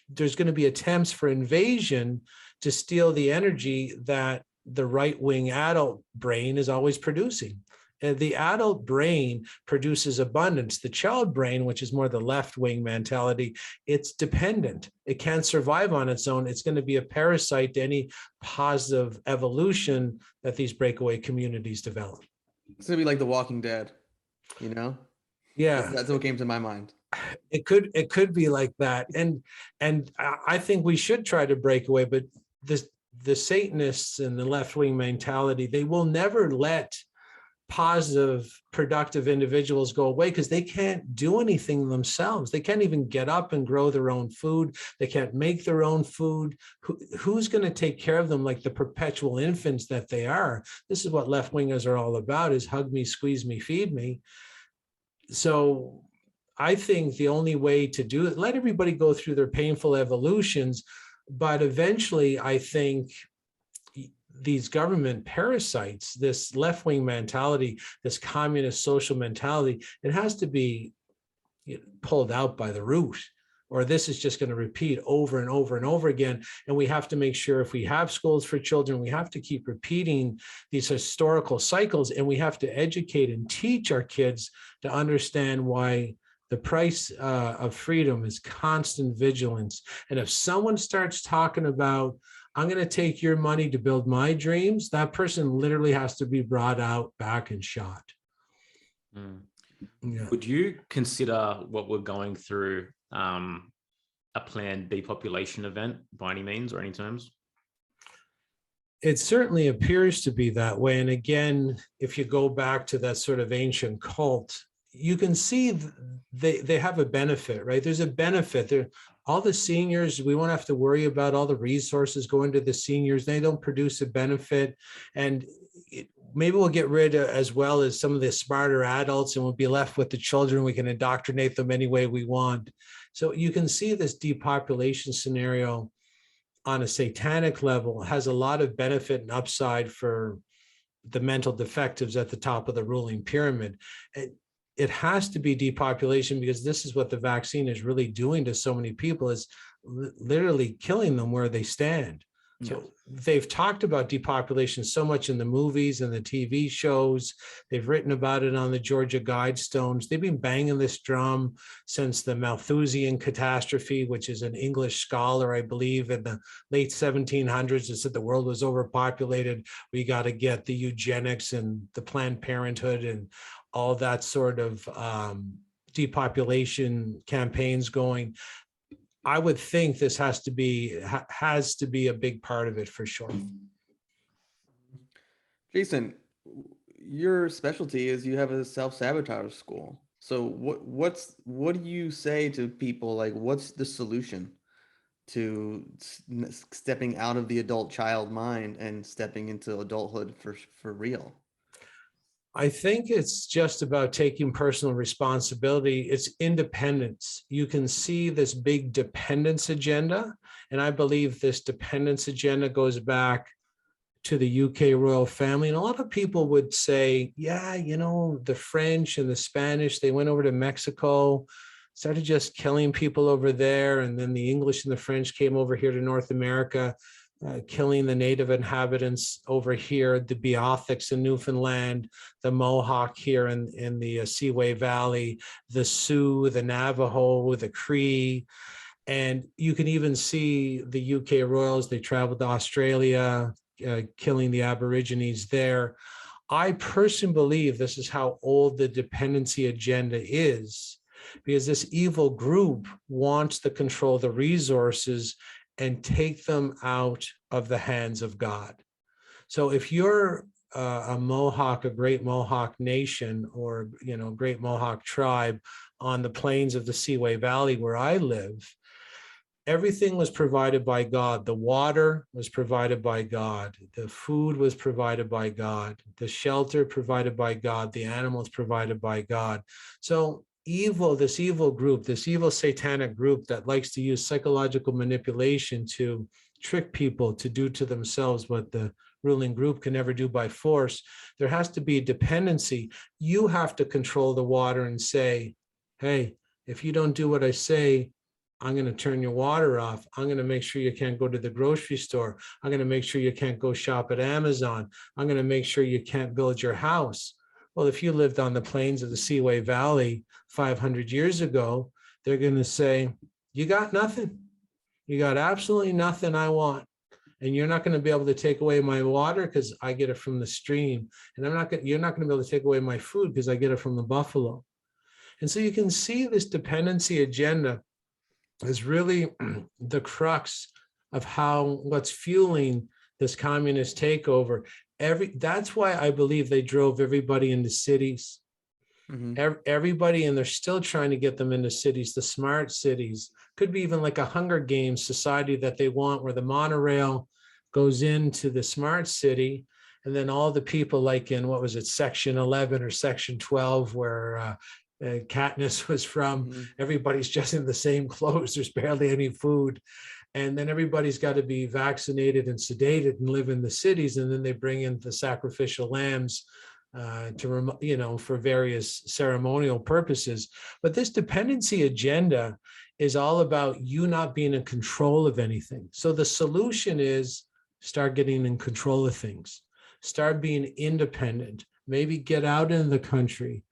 there's going to be attempts for invasion to steal the energy that the right-wing adult brain is always producing. The adult brain produces abundance. The child brain, which is more the left-wing mentality, it's dependent. It can't survive on its own. It's going to be a parasite to any positive evolution that these breakaway communities develop. It's going to be like The Walking Dead, you know? Yeah. That's what came to my mind. It could be like that. And I think we should try to break away, but the Satanists and the left-wing mentality, they will never let positive, productive individuals go away, because they can't do anything themselves. They can't even get up and grow their own food. They can't make their own food. Who's going to take care of them like the perpetual infants that they are? This is what left-wingers are all about, is hug me, squeeze me, feed me. So I think the only way to do it, let everybody go through their painful evolutions, but eventually I think these government parasites, this left-wing mentality, this communist social mentality, it has to be pulled out by the root, or this is just going to repeat over and over and over again. And we have to make sure, if we have schools for children, we have to keep repeating these historical cycles, and we have to educate and teach our kids to understand why the price of freedom is constant vigilance. And if someone starts talking about, I'm going to take your money to build my dreams, that person literally has to be brought out back and shot. Mm. Yeah. Would you consider what we're going through a planned depopulation event by any means or any terms? It certainly appears to be that way. And again, if you go back to that sort of ancient cult, you can see they have a benefit, right? There's a benefit there. All the seniors, we won't have to worry about all the resources going to the seniors. They don't produce a benefit. And maybe we'll get rid of, as well as some of the smarter adults, and we'll be left with the children. We can indoctrinate them any way we want. So you can see this depopulation scenario on a satanic level has a lot of benefit and upside for the mental defectives at the top of the ruling pyramid. It has to be depopulation, because this is what the vaccine is really doing to so many people, is literally killing them where they stand. So they've talked about depopulation so much in the movies and the TV shows. They've written about it on the Georgia Guidestones. They've been banging this drum since the Malthusian catastrophe, which is an English scholar, I believe, in the late 1700s, that said the world was overpopulated. We got to get the eugenics and the Planned Parenthood and all that sort of depopulation campaigns going. I would think this has to be a big part of it for sure. Jason, your specialty is you have a self-sabotage school. So what do you say to people? Like, what's the solution to stepping out of the adult child mind and stepping into adulthood for real? I think it's just about taking personal responsibility. It's independence. You can see this big dependence agenda, and I believe this dependence agenda goes back to the UK royal family. And a lot of people would say, yeah, you know, the French and the Spanish, they went over to Mexico, started just killing people over there. And then the English and the French came over here to North America, killing the native inhabitants over here, the Beothics in Newfoundland, the Mohawk here in the Seaway Valley, the Sioux, the Navajo, the Cree. And you can even see the UK royals, they traveled to Australia, killing the Aborigines there. I personally believe this is how old the dependency agenda is, because this evil group wants to control the resources and take them out of the hands of God. So if you're a Mohawk, a great Mohawk nation, or, great Mohawk tribe on the plains of the Seaway Valley where I live, everything was provided by God. The water was provided by God. The food was provided by God. The shelter provided by God. The animals provided by God. So this evil group, this evil satanic group that likes to use psychological manipulation to trick people to do to themselves what the ruling group can never do by force, there has to be dependency. You have to control the water and say, hey, if you don't do what I say, I'm going to turn your water off. I'm going to make sure you can't go to the grocery store. I'm going to make sure you can't go shop at Amazon. I'm going to make sure you can't build your house. Well, if you lived on the plains of the Seaway Valley 500 years ago, they're going to say, you got nothing. You got absolutely nothing I want. And you're not going to be able to take away my water because I get it from the stream. And you're not going to be able to take away my food because I get it from the buffalo. And so you can see this dependency agenda is really the crux of what's fueling this communist takeover. That's why I believe they drove everybody into cities. Everybody, and they're still trying to get them into cities, the smart cities. Could be even like a Hunger Games society that they want, where the monorail goes into the smart city, and then all the people, like in, what was it, section 11 or section 12, where Katniss was from, everybody's just in the same clothes, there's barely any food, and then everybody's got to be vaccinated and sedated and live in the cities, and then they bring in the sacrificial lambs for various ceremonial purposes. But this dependency agenda is all about you not being in control of anything. So the solution is start getting in control of things, start being independent, maybe get out in the country.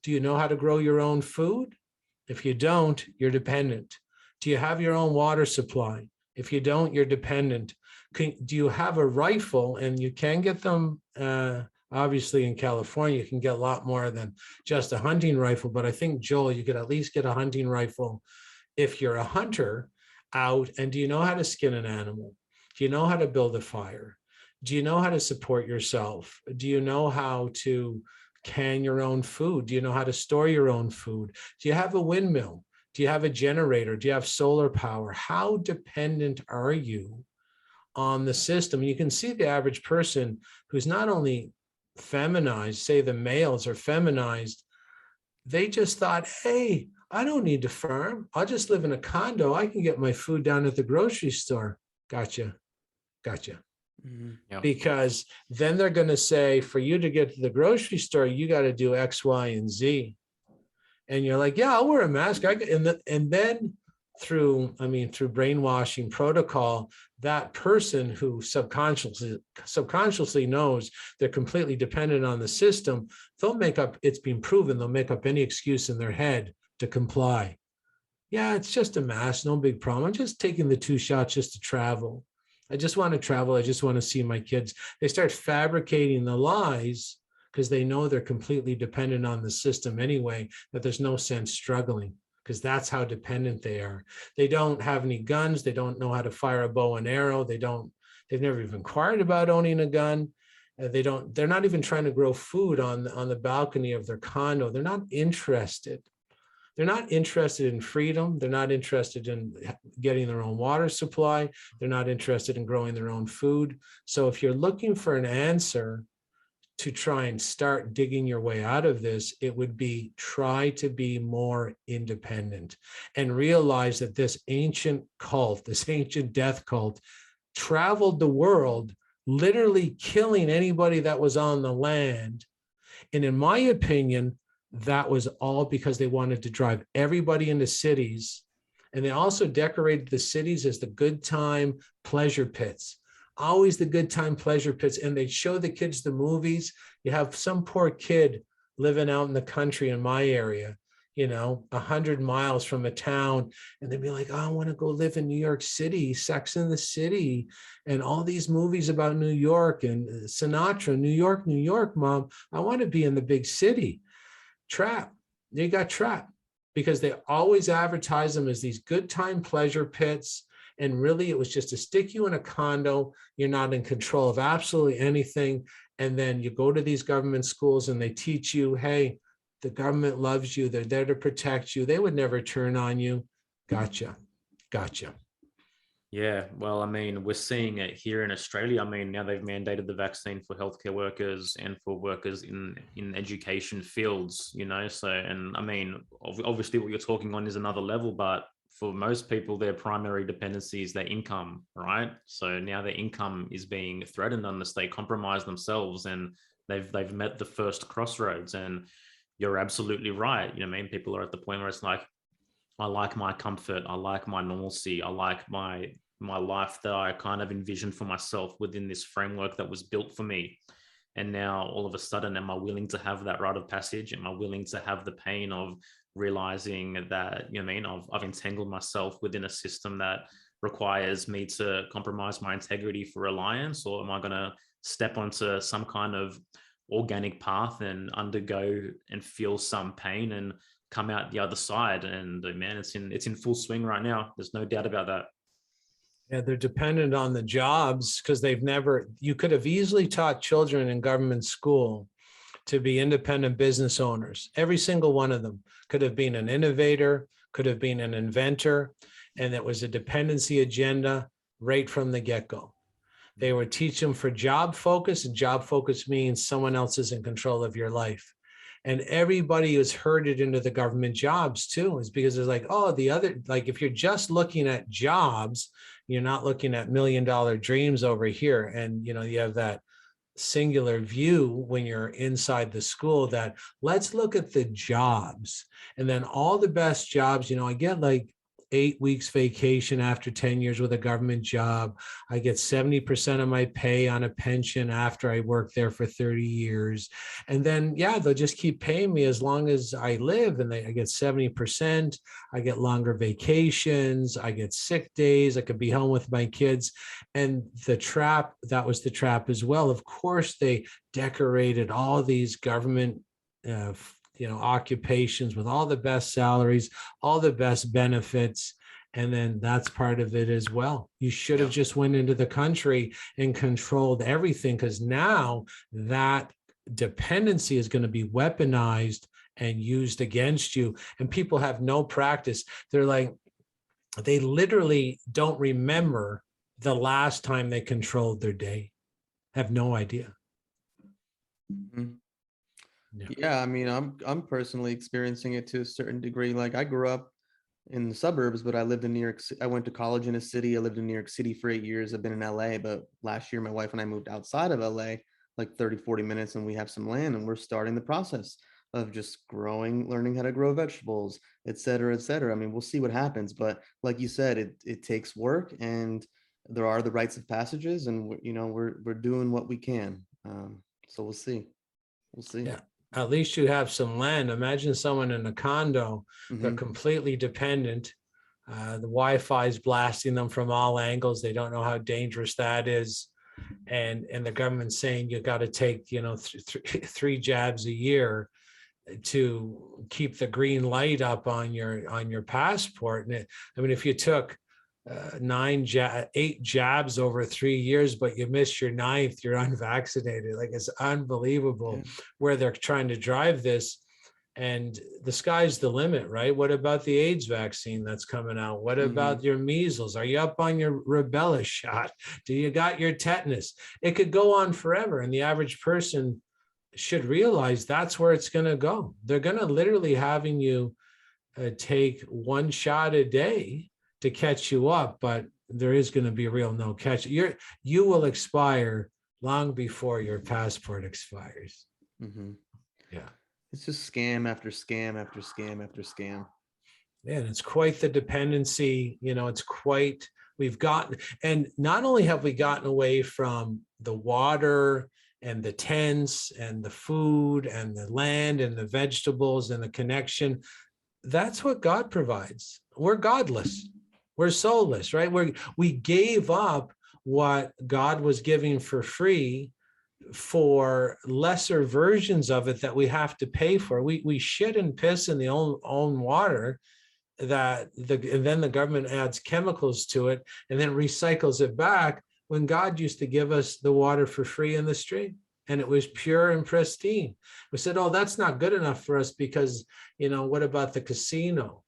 Do you know how to grow your own food? If you don't, you're dependent. Do you have your own water supply? If you don't, you're dependent. Do you have a rifle? And you can get them, obviously in California, you can get a lot more than just a hunting rifle. But I think, Joel, you could at least get a hunting rifle if you're a hunter out. And do you know how to skin an animal? Do you know how to build a fire? Do you know how to support yourself? Do you know how to can your own food? Do you know how to store your own food? Do you have a windmill? Do you have a generator? Do you have solar power? How dependent are you on the system? You can see the average person who's not only feminized, say the males are feminized, they just thought, hey, I don't need to farm. I'll just live in a condo. I can get my food down at the grocery store. Gotcha. Yep. Because then they're going to say, for you to get to the grocery store, you got to do X, Y, and Z. And you're like, yeah, I'll wear a mask. And then through brainwashing protocol, that person who subconsciously knows they're completely dependent on the system, it's been proven, they'll make up any excuse in their head to comply. Yeah, it's just a mask, no big problem. I'm just taking the 2 shots just to travel. I just want to travel. I just want to see my kids. They start fabricating the lies because they know they're completely dependent on the system anyway, that there's no sense struggling, because that's how dependent they are. They don't have any guns. They don't know how to fire a bow and arrow. They've never even inquired about owning a gun. They're not even trying to grow food on the balcony of their condo. They're not interested. They're not interested in freedom. They're not interested in getting their own water supply. They're not interested in growing their own food. So if you're looking for an answer to try and start digging your way out of this, it would be try to be more independent and realize that this ancient cult, this ancient death cult, traveled the world, literally killing anybody that was on the land. And in my opinion, that was all because they wanted to drive everybody into cities. And they also decorated the cities as the good time pleasure pits, always the good time pleasure pits. And they'd show the kids the movies. You have some poor kid living out in the country in my area, 100 miles from a town. And they'd be like, oh, I want to go live in New York City, Sex and the City, and all these movies about New York and Sinatra, New York, Mom. I want to be in the big city. Trap. They got trapped because they always advertise them as these good time pleasure pits. And really, it was just to stick you in a condo. You're not in control of absolutely anything. And then you go to these government schools and they teach you, hey, the government loves you. They're there to protect you. They would never turn on you. Gotcha. Yeah, well, I mean, we're seeing it here in Australia. I mean, now they've mandated the vaccine for healthcare workers and for workers in education fields, you know. So, and I mean, obviously, what you're talking on is another level, but for most people, their primary dependency is their income, right? So now their income is being threatened unless they compromise themselves, and they've met the first crossroads. And you're absolutely right. You know, I mean, people are at the point where it's like, I like my comfort. I like my normalcy. I like my life that I kind of envisioned for myself within this framework that was built for me. And now all of a sudden, am I willing to have that rite of passage? Am I willing to have the pain of realizing that, you know what I mean, I've entangled myself within a system that requires me to compromise my integrity for reliance? Or am I going to step onto some kind of organic path and undergo and feel some pain and come out the other side? And man, it's in full swing right now. There's no doubt about that. Yeah, they're dependent on the jobs because you could have easily taught children in government school to be independent business owners. Every single one of them could have been an innovator, could have been an inventor, and it was a dependency agenda right from the get-go. They would teach them for job focus, and job focus means someone else is in control of your life. And everybody is herded into the government jobs too, is because it's like, oh, if you're just looking at jobs, you're not looking at $1 million dreams over here. And, you know, you have that singular view when you're inside the school that let's look at the jobs. And then all the best jobs, you know, I get like 8 weeks vacation after 10 years with a government job. I get 70% of my pay on a pension after I work there for 30 years. And then, yeah, they'll just keep paying me as long as I live. And I get 70%. I get longer vacations. I get sick days. I could be home with my kids. And that was the trap as well. Of course, they decorated all these government occupations with all the best salaries, all the best benefits. And then that's part of it as well. You should have just went into the country and controlled everything, because now that dependency is going to be weaponized and used against you. And people have no practice. They literally don't remember the last time they controlled their day. Have no idea. Mm-hmm. Yeah, I mean, I'm personally experiencing it to a certain degree. Like, I grew up in the suburbs, but I lived in New York. I went to college in a city. I lived in New York City for 8 years. I've been in LA, but last year my wife and I moved outside of LA, like 30-40 minutes, and we have some land, and we're starting the process of just learning how to grow vegetables, et cetera, et cetera. I mean, we'll see what happens, but like you said, it takes work, and there are the rites of passages, and we're doing what we can. So we'll see. Yeah. At least you have some land. Imagine someone in a condo, they're completely dependent. The Wi-Fi is blasting them from all angles. They don't know how dangerous that is. And the government's saying you got to take, three jabs a year to keep the green light up on your passport. And if you took 8 jabs over 3 years, but you missed your 9th, you're unvaccinated. Like, it's unbelievable where they're trying to drive this. And the sky's the limit, right? What about the AIDS vaccine that's coming out? What about your measles? Are you up on your rubella shot? Do you got your tetanus? It could go on forever. And the average person should realize that's where it's going to go. They're going to literally having you take 1 shot a day to catch you up, but there is going to be a real no catch. You will expire long before your passport expires. Yeah. It's just scam after scam after scam after scam. Yeah, and it's quite the dependency. And not only have we gotten away from the water and the tents and the food and the land and the vegetables and the connection, that's what God provides. We're godless. We're soulless, right? We gave up what God was giving for free for lesser versions of it that we have to pay for. We shit and piss in the own water, and then the government adds chemicals to it and then recycles it back, when God used to give us the water for free in the stream and it was pure and pristine. We said, oh, that's not good enough for us because, what about the casino?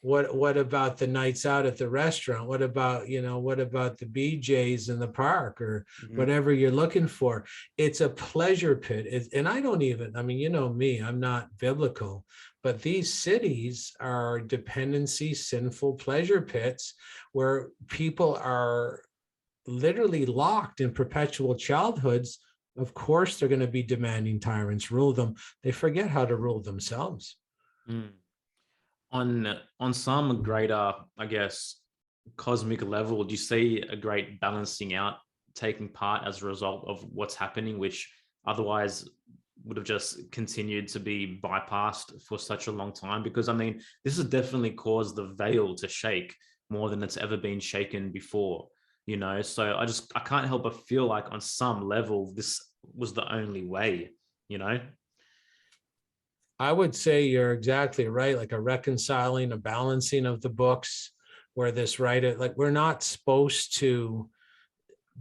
What about the nights out at the restaurant? What about the BJ's in the park or whatever you're looking for? It's a pleasure pit. And I don't even, me, I'm not biblical, but these cities are dependency, sinful pleasure pits where people are literally locked in perpetual childhoods. Of course, they're going to be demanding tyrants rule them. They forget how to rule themselves. On some greater, I guess, cosmic level, do you see a great balancing out taking part as a result of what's happening, which otherwise would have just continued to be bypassed for such a long time? Because this has definitely caused the veil to shake more than it's ever been shaken before, so I can't help but feel like on some level this was the only way. I would say you're exactly right, like a reconciling, a balancing of the books where this writer, like we're not supposed to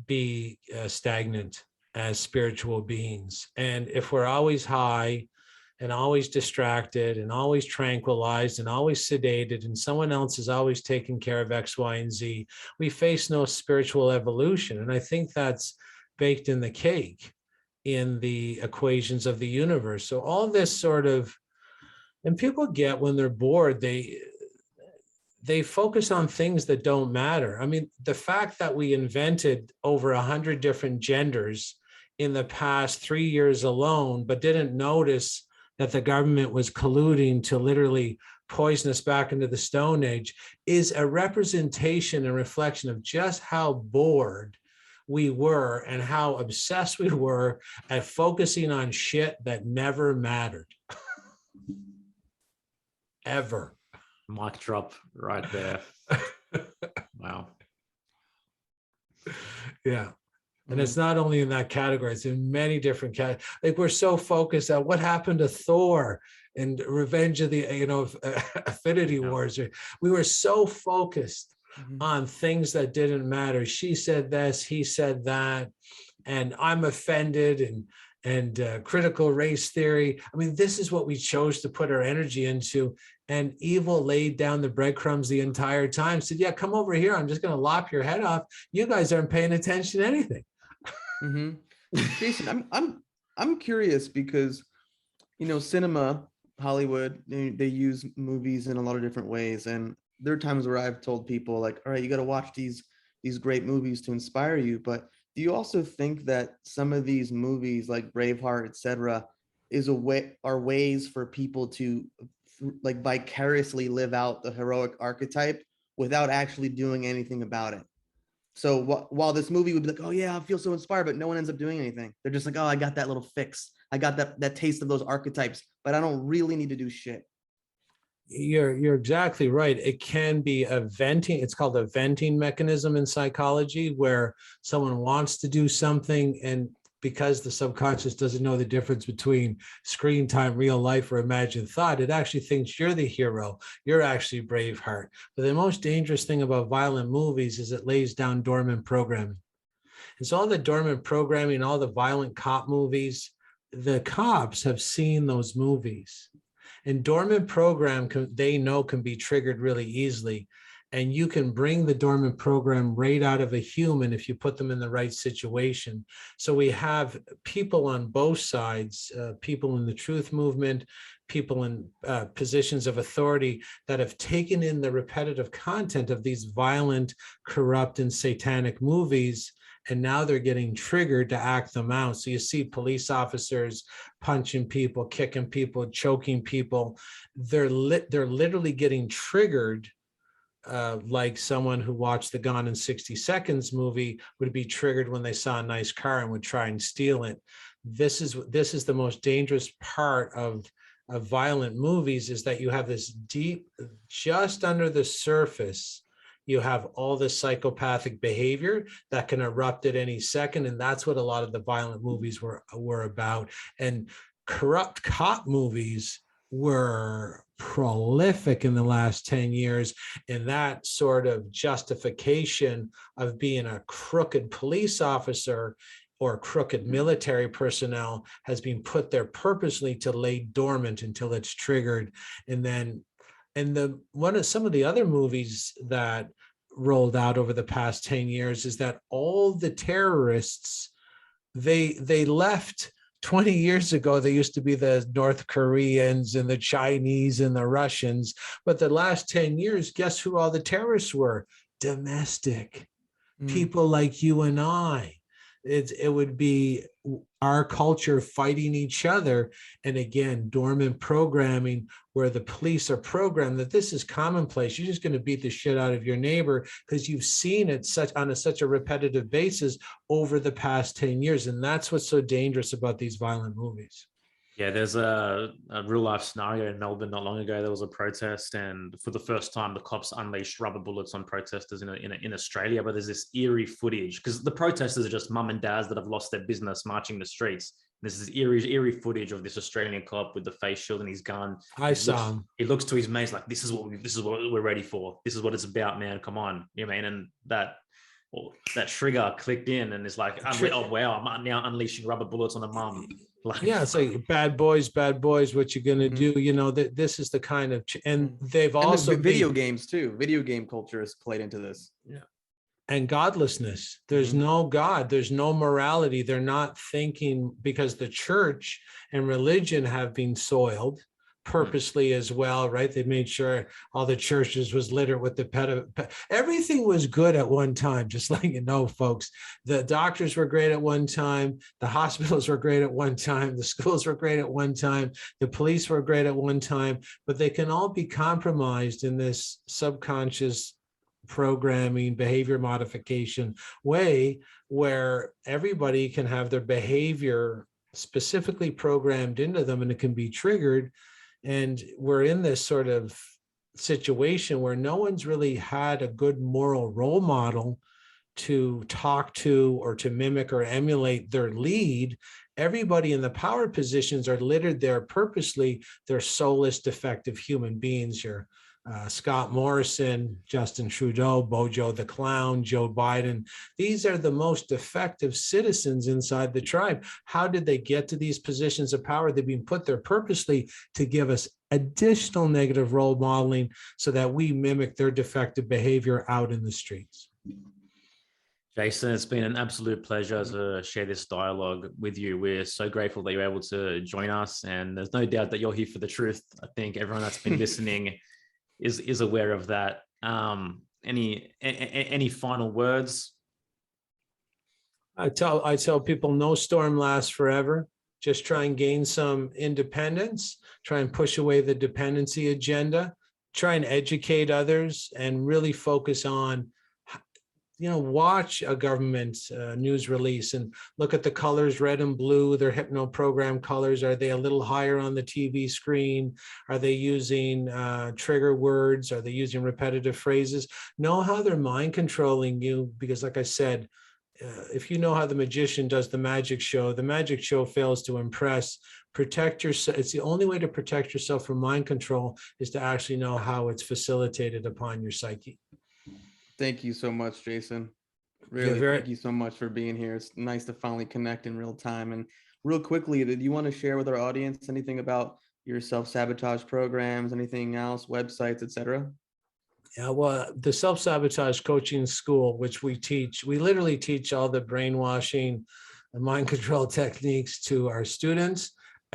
be stagnant as spiritual beings. And if we're always high and always distracted and always tranquilized and always sedated and someone else is always taking care of X, Y, and Z, we face no spiritual evolution. And I think that's baked in the cake in the equations of the universe. So all this sort of, and people get when they're bored, they focus on things that don't matter. The fact that we invented over 100 different genders in the past 3 years alone, but didn't notice that the government was colluding to literally poison us back into the Stone Age, is a representation and reflection of just how bored we were and how obsessed we were at focusing on shit that never mattered. Ever. Mic drop right there. Wow. Yeah. And it's not only in that category, it's in many different categories. Like we're so focused on what happened to Thor and Revenge of the, Affinity Wars. We were so focused on things that didn't matter. She said this, he said that, and I'm offended and critical race theory. This is what we chose to put our energy into. And evil laid down the breadcrumbs the entire time, said, yeah, come over here. I'm just going to lop your head off. You guys aren't paying attention to anything. Jason, I'm curious because, cinema, Hollywood, they use movies in a lot of different ways. And there are times where I've told people like, all right, you got to watch these great movies to inspire you. But do you also think that some of these movies like Braveheart, etc., are ways for people to like vicariously live out the heroic archetype without actually doing anything about it? So while this movie would be like, oh yeah, I feel so inspired, but no one ends up doing anything. They're just like, oh, I got that little fix. I got that taste of those archetypes, but I don't really need to do shit. You're exactly right. It can be a venting. It's called a venting mechanism in psychology, where someone wants to do something, and because the subconscious doesn't know the difference between screen time, real life, or imagined thought, it actually thinks you're the hero. You're actually Braveheart. But the most dangerous thing about violent movies is it lays down dormant programming. And so all the dormant programming, all the violent cop movies, the cops have seen those movies. And dormant program, they know, can be triggered really easily. And you can bring the dormant program right out of a human if you put them in the right situation. So we have people on both sides, people in the truth movement, people in positions of authority that have taken in the repetitive content of these violent, corrupt, and satanic movies. And now they're getting triggered to act them out. So you see police officers punching people, kicking people, choking people. They're literally getting triggered, like someone who watched the Gone in 60 Seconds movie would be triggered when they saw a nice car and would try and steal it. This is the most dangerous part of violent movies, is that you have this deep, just under the surface, you have all this psychopathic behavior that can erupt at any second. And that's what a lot of the violent movies were about. And corrupt cop movies were prolific in the last 10 years. And that sort of justification of being a crooked police officer or crooked military personnel has been put there purposely to lay dormant until it's triggered. And then, some of the other movies that rolled out over the past 10 years is that all the terrorists, they left 20 years ago. They used to be the North Koreans and the Chinese and the Russians, but the last 10 years, guess who all the terrorists were? Domestic people like you and I. It would be our culture fighting each other. And again, dormant programming where the police are programmed that this is commonplace. You're just going to beat the shit out of your neighbor because you've seen it on such a repetitive basis over the past 10 years. And that's what's so dangerous about these violent movies. Yeah, there's a real life scenario in Melbourne not long ago. There was a protest, and for the first time, the cops unleashed rubber bullets on protesters in Australia. But there's this eerie footage because the protesters are just mum and dads that have lost their business marching the streets. This is eerie footage of this Australian cop with the face shield and his gun. He looks to his mates like, "This is what we're ready for. This is what it's about, man. Come on, you know what I mean?" And that trigger clicked in, and it's like, "Oh wow, I'm now unleashing rubber bullets on a mum." Yeah, it's like bad boys, what you gonna do? You know, that this is the kind of, and they've also video games too. Video game culture has played into this. Yeah, and godlessness. There's no God. There's no morality. They're not thinking because the church and religion have been soiled purposely as well, right? They made sure all the churches was littered with everything was good at one time, just letting you know, folks. The doctors were great at one time, the hospitals were great at one time, the schools were great at one time, the police were great at one time, but they can all be compromised in this subconscious programming, behavior modification way where everybody can have their behavior specifically programmed into them and it can be triggered. And we're in this sort of situation where no one's really had a good moral role model to talk to or to mimic or emulate their lead. Everybody in the power positions are littered there purposely. They're soulless, defective human beings. You're Scott Morrison, Justin Trudeau, Bojo the Clown, Joe Biden. These are the most effective citizens inside the tribe. How did they get to these positions of power? They've been put there purposely to give us additional negative role modeling so that we mimic their defective behavior out in the streets. Jason, it's been an absolute pleasure to share this dialogue with you. We're so grateful that you're able to join us, and there's no doubt that you're here for the truth. I think everyone that's been listening is aware of that. Any final words? I tell people no storm lasts forever. Just try and gain some independence, try and push away the dependency agenda, try and educate others, and really focus on, watch a government news release and look at the colors, red and blue, their hypno program colors. Are they a little higher on the TV screen? Are they using trigger words? Are they using repetitive phrases? Know how they're mind controlling you, because like I said, if you know how the magician does the magic show fails to impress. Protect yourself. It's the only way to protect yourself from mind control is to actually know how it's facilitated upon your psyche. Thank you so much, Jason. Really, thank you so much for being here. It's nice to finally connect in real time. And real quickly, did you want to share with our audience anything about your self-sabotage programs, anything else, websites, etc.? Yeah, well, the self-sabotage coaching school, which we literally teach all the brainwashing and mind control techniques to our students,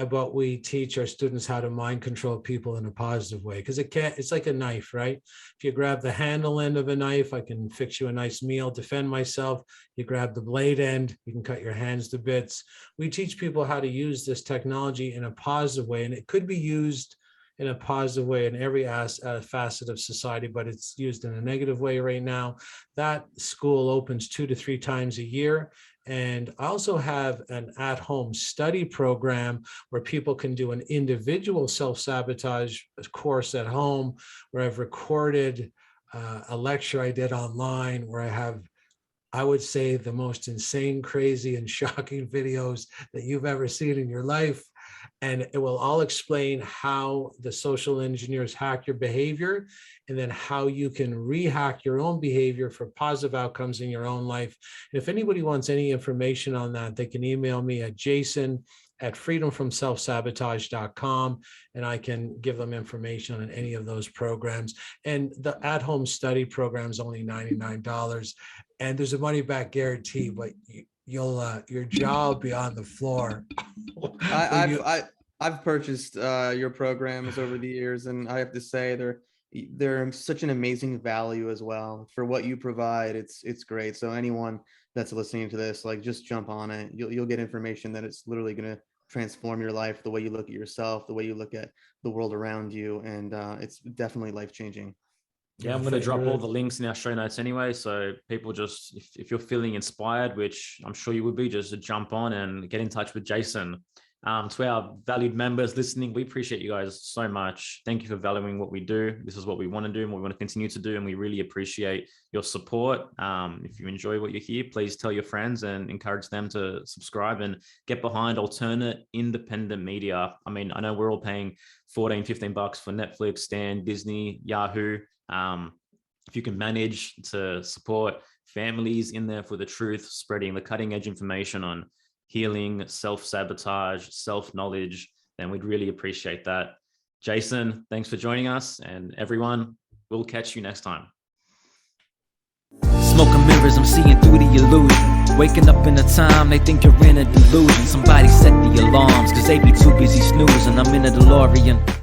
but we teach our students how to mind control people in a positive way, because it's like a knife, right? If you grab the handle end of a knife, I can fix you a nice meal, defend myself. You grab the blade end, you can cut your hands to bits. We teach people how to use this technology in a positive way, and it could be used in a positive way in every facet of society, but it's used in a negative way right now. That school opens 2 to 3 times a year. And I also have an at-home study program where people can do an individual self-sabotage course at home, where I've recorded a lecture I did online, where I have, I would say, the most insane, crazy, and shocking videos that you've ever seen in your life. And it will all explain how the social engineers hack your behavior, and then how you can rehack your own behavior for positive outcomes in your own life. And if anybody wants any information on that, they can email me at jason@freedomfromselfsabotage.com, and I can give them information on any of those programs. And the at-home study program is only $99, and there's a money-back guarantee, but your jaw will be on the floor. I've purchased your programs over the years, and I have to say they're such an amazing value as well for what you provide. It's great. So anyone that's listening to this, like, just jump on it. You'll get information that it's literally going to transform your life, the way you look at yourself, the way you look at the world around you, and it's definitely life-changing. Yeah, I'm going to drop all the links in our show notes anyway. So people just, if you're feeling inspired, which I'm sure you would be, just jump on and get in touch with Jason. To our valued members listening, we appreciate you guys so much. Thank you for valuing what we do. This is what we want to do and what we want to continue to do. And we really appreciate your support. If you enjoy what you hear, please tell your friends and encourage them to subscribe and get behind alternate independent media. I mean, I know we're all paying $14-15 for Netflix, Stan, Disney, Yahoo. If you can manage to support families in there for the truth, spreading the cutting edge information on healing, self-sabotage, self-knowledge, then we'd really appreciate that. Jason, thanks for joining us, and everyone, we'll catch you next time. Smoking mirrors, I'm seeing through the illusion. Waking up in a time they think you're in a delusion. Somebody set the alarms, cause they be too busy snoozing. I'm in a DeLorean.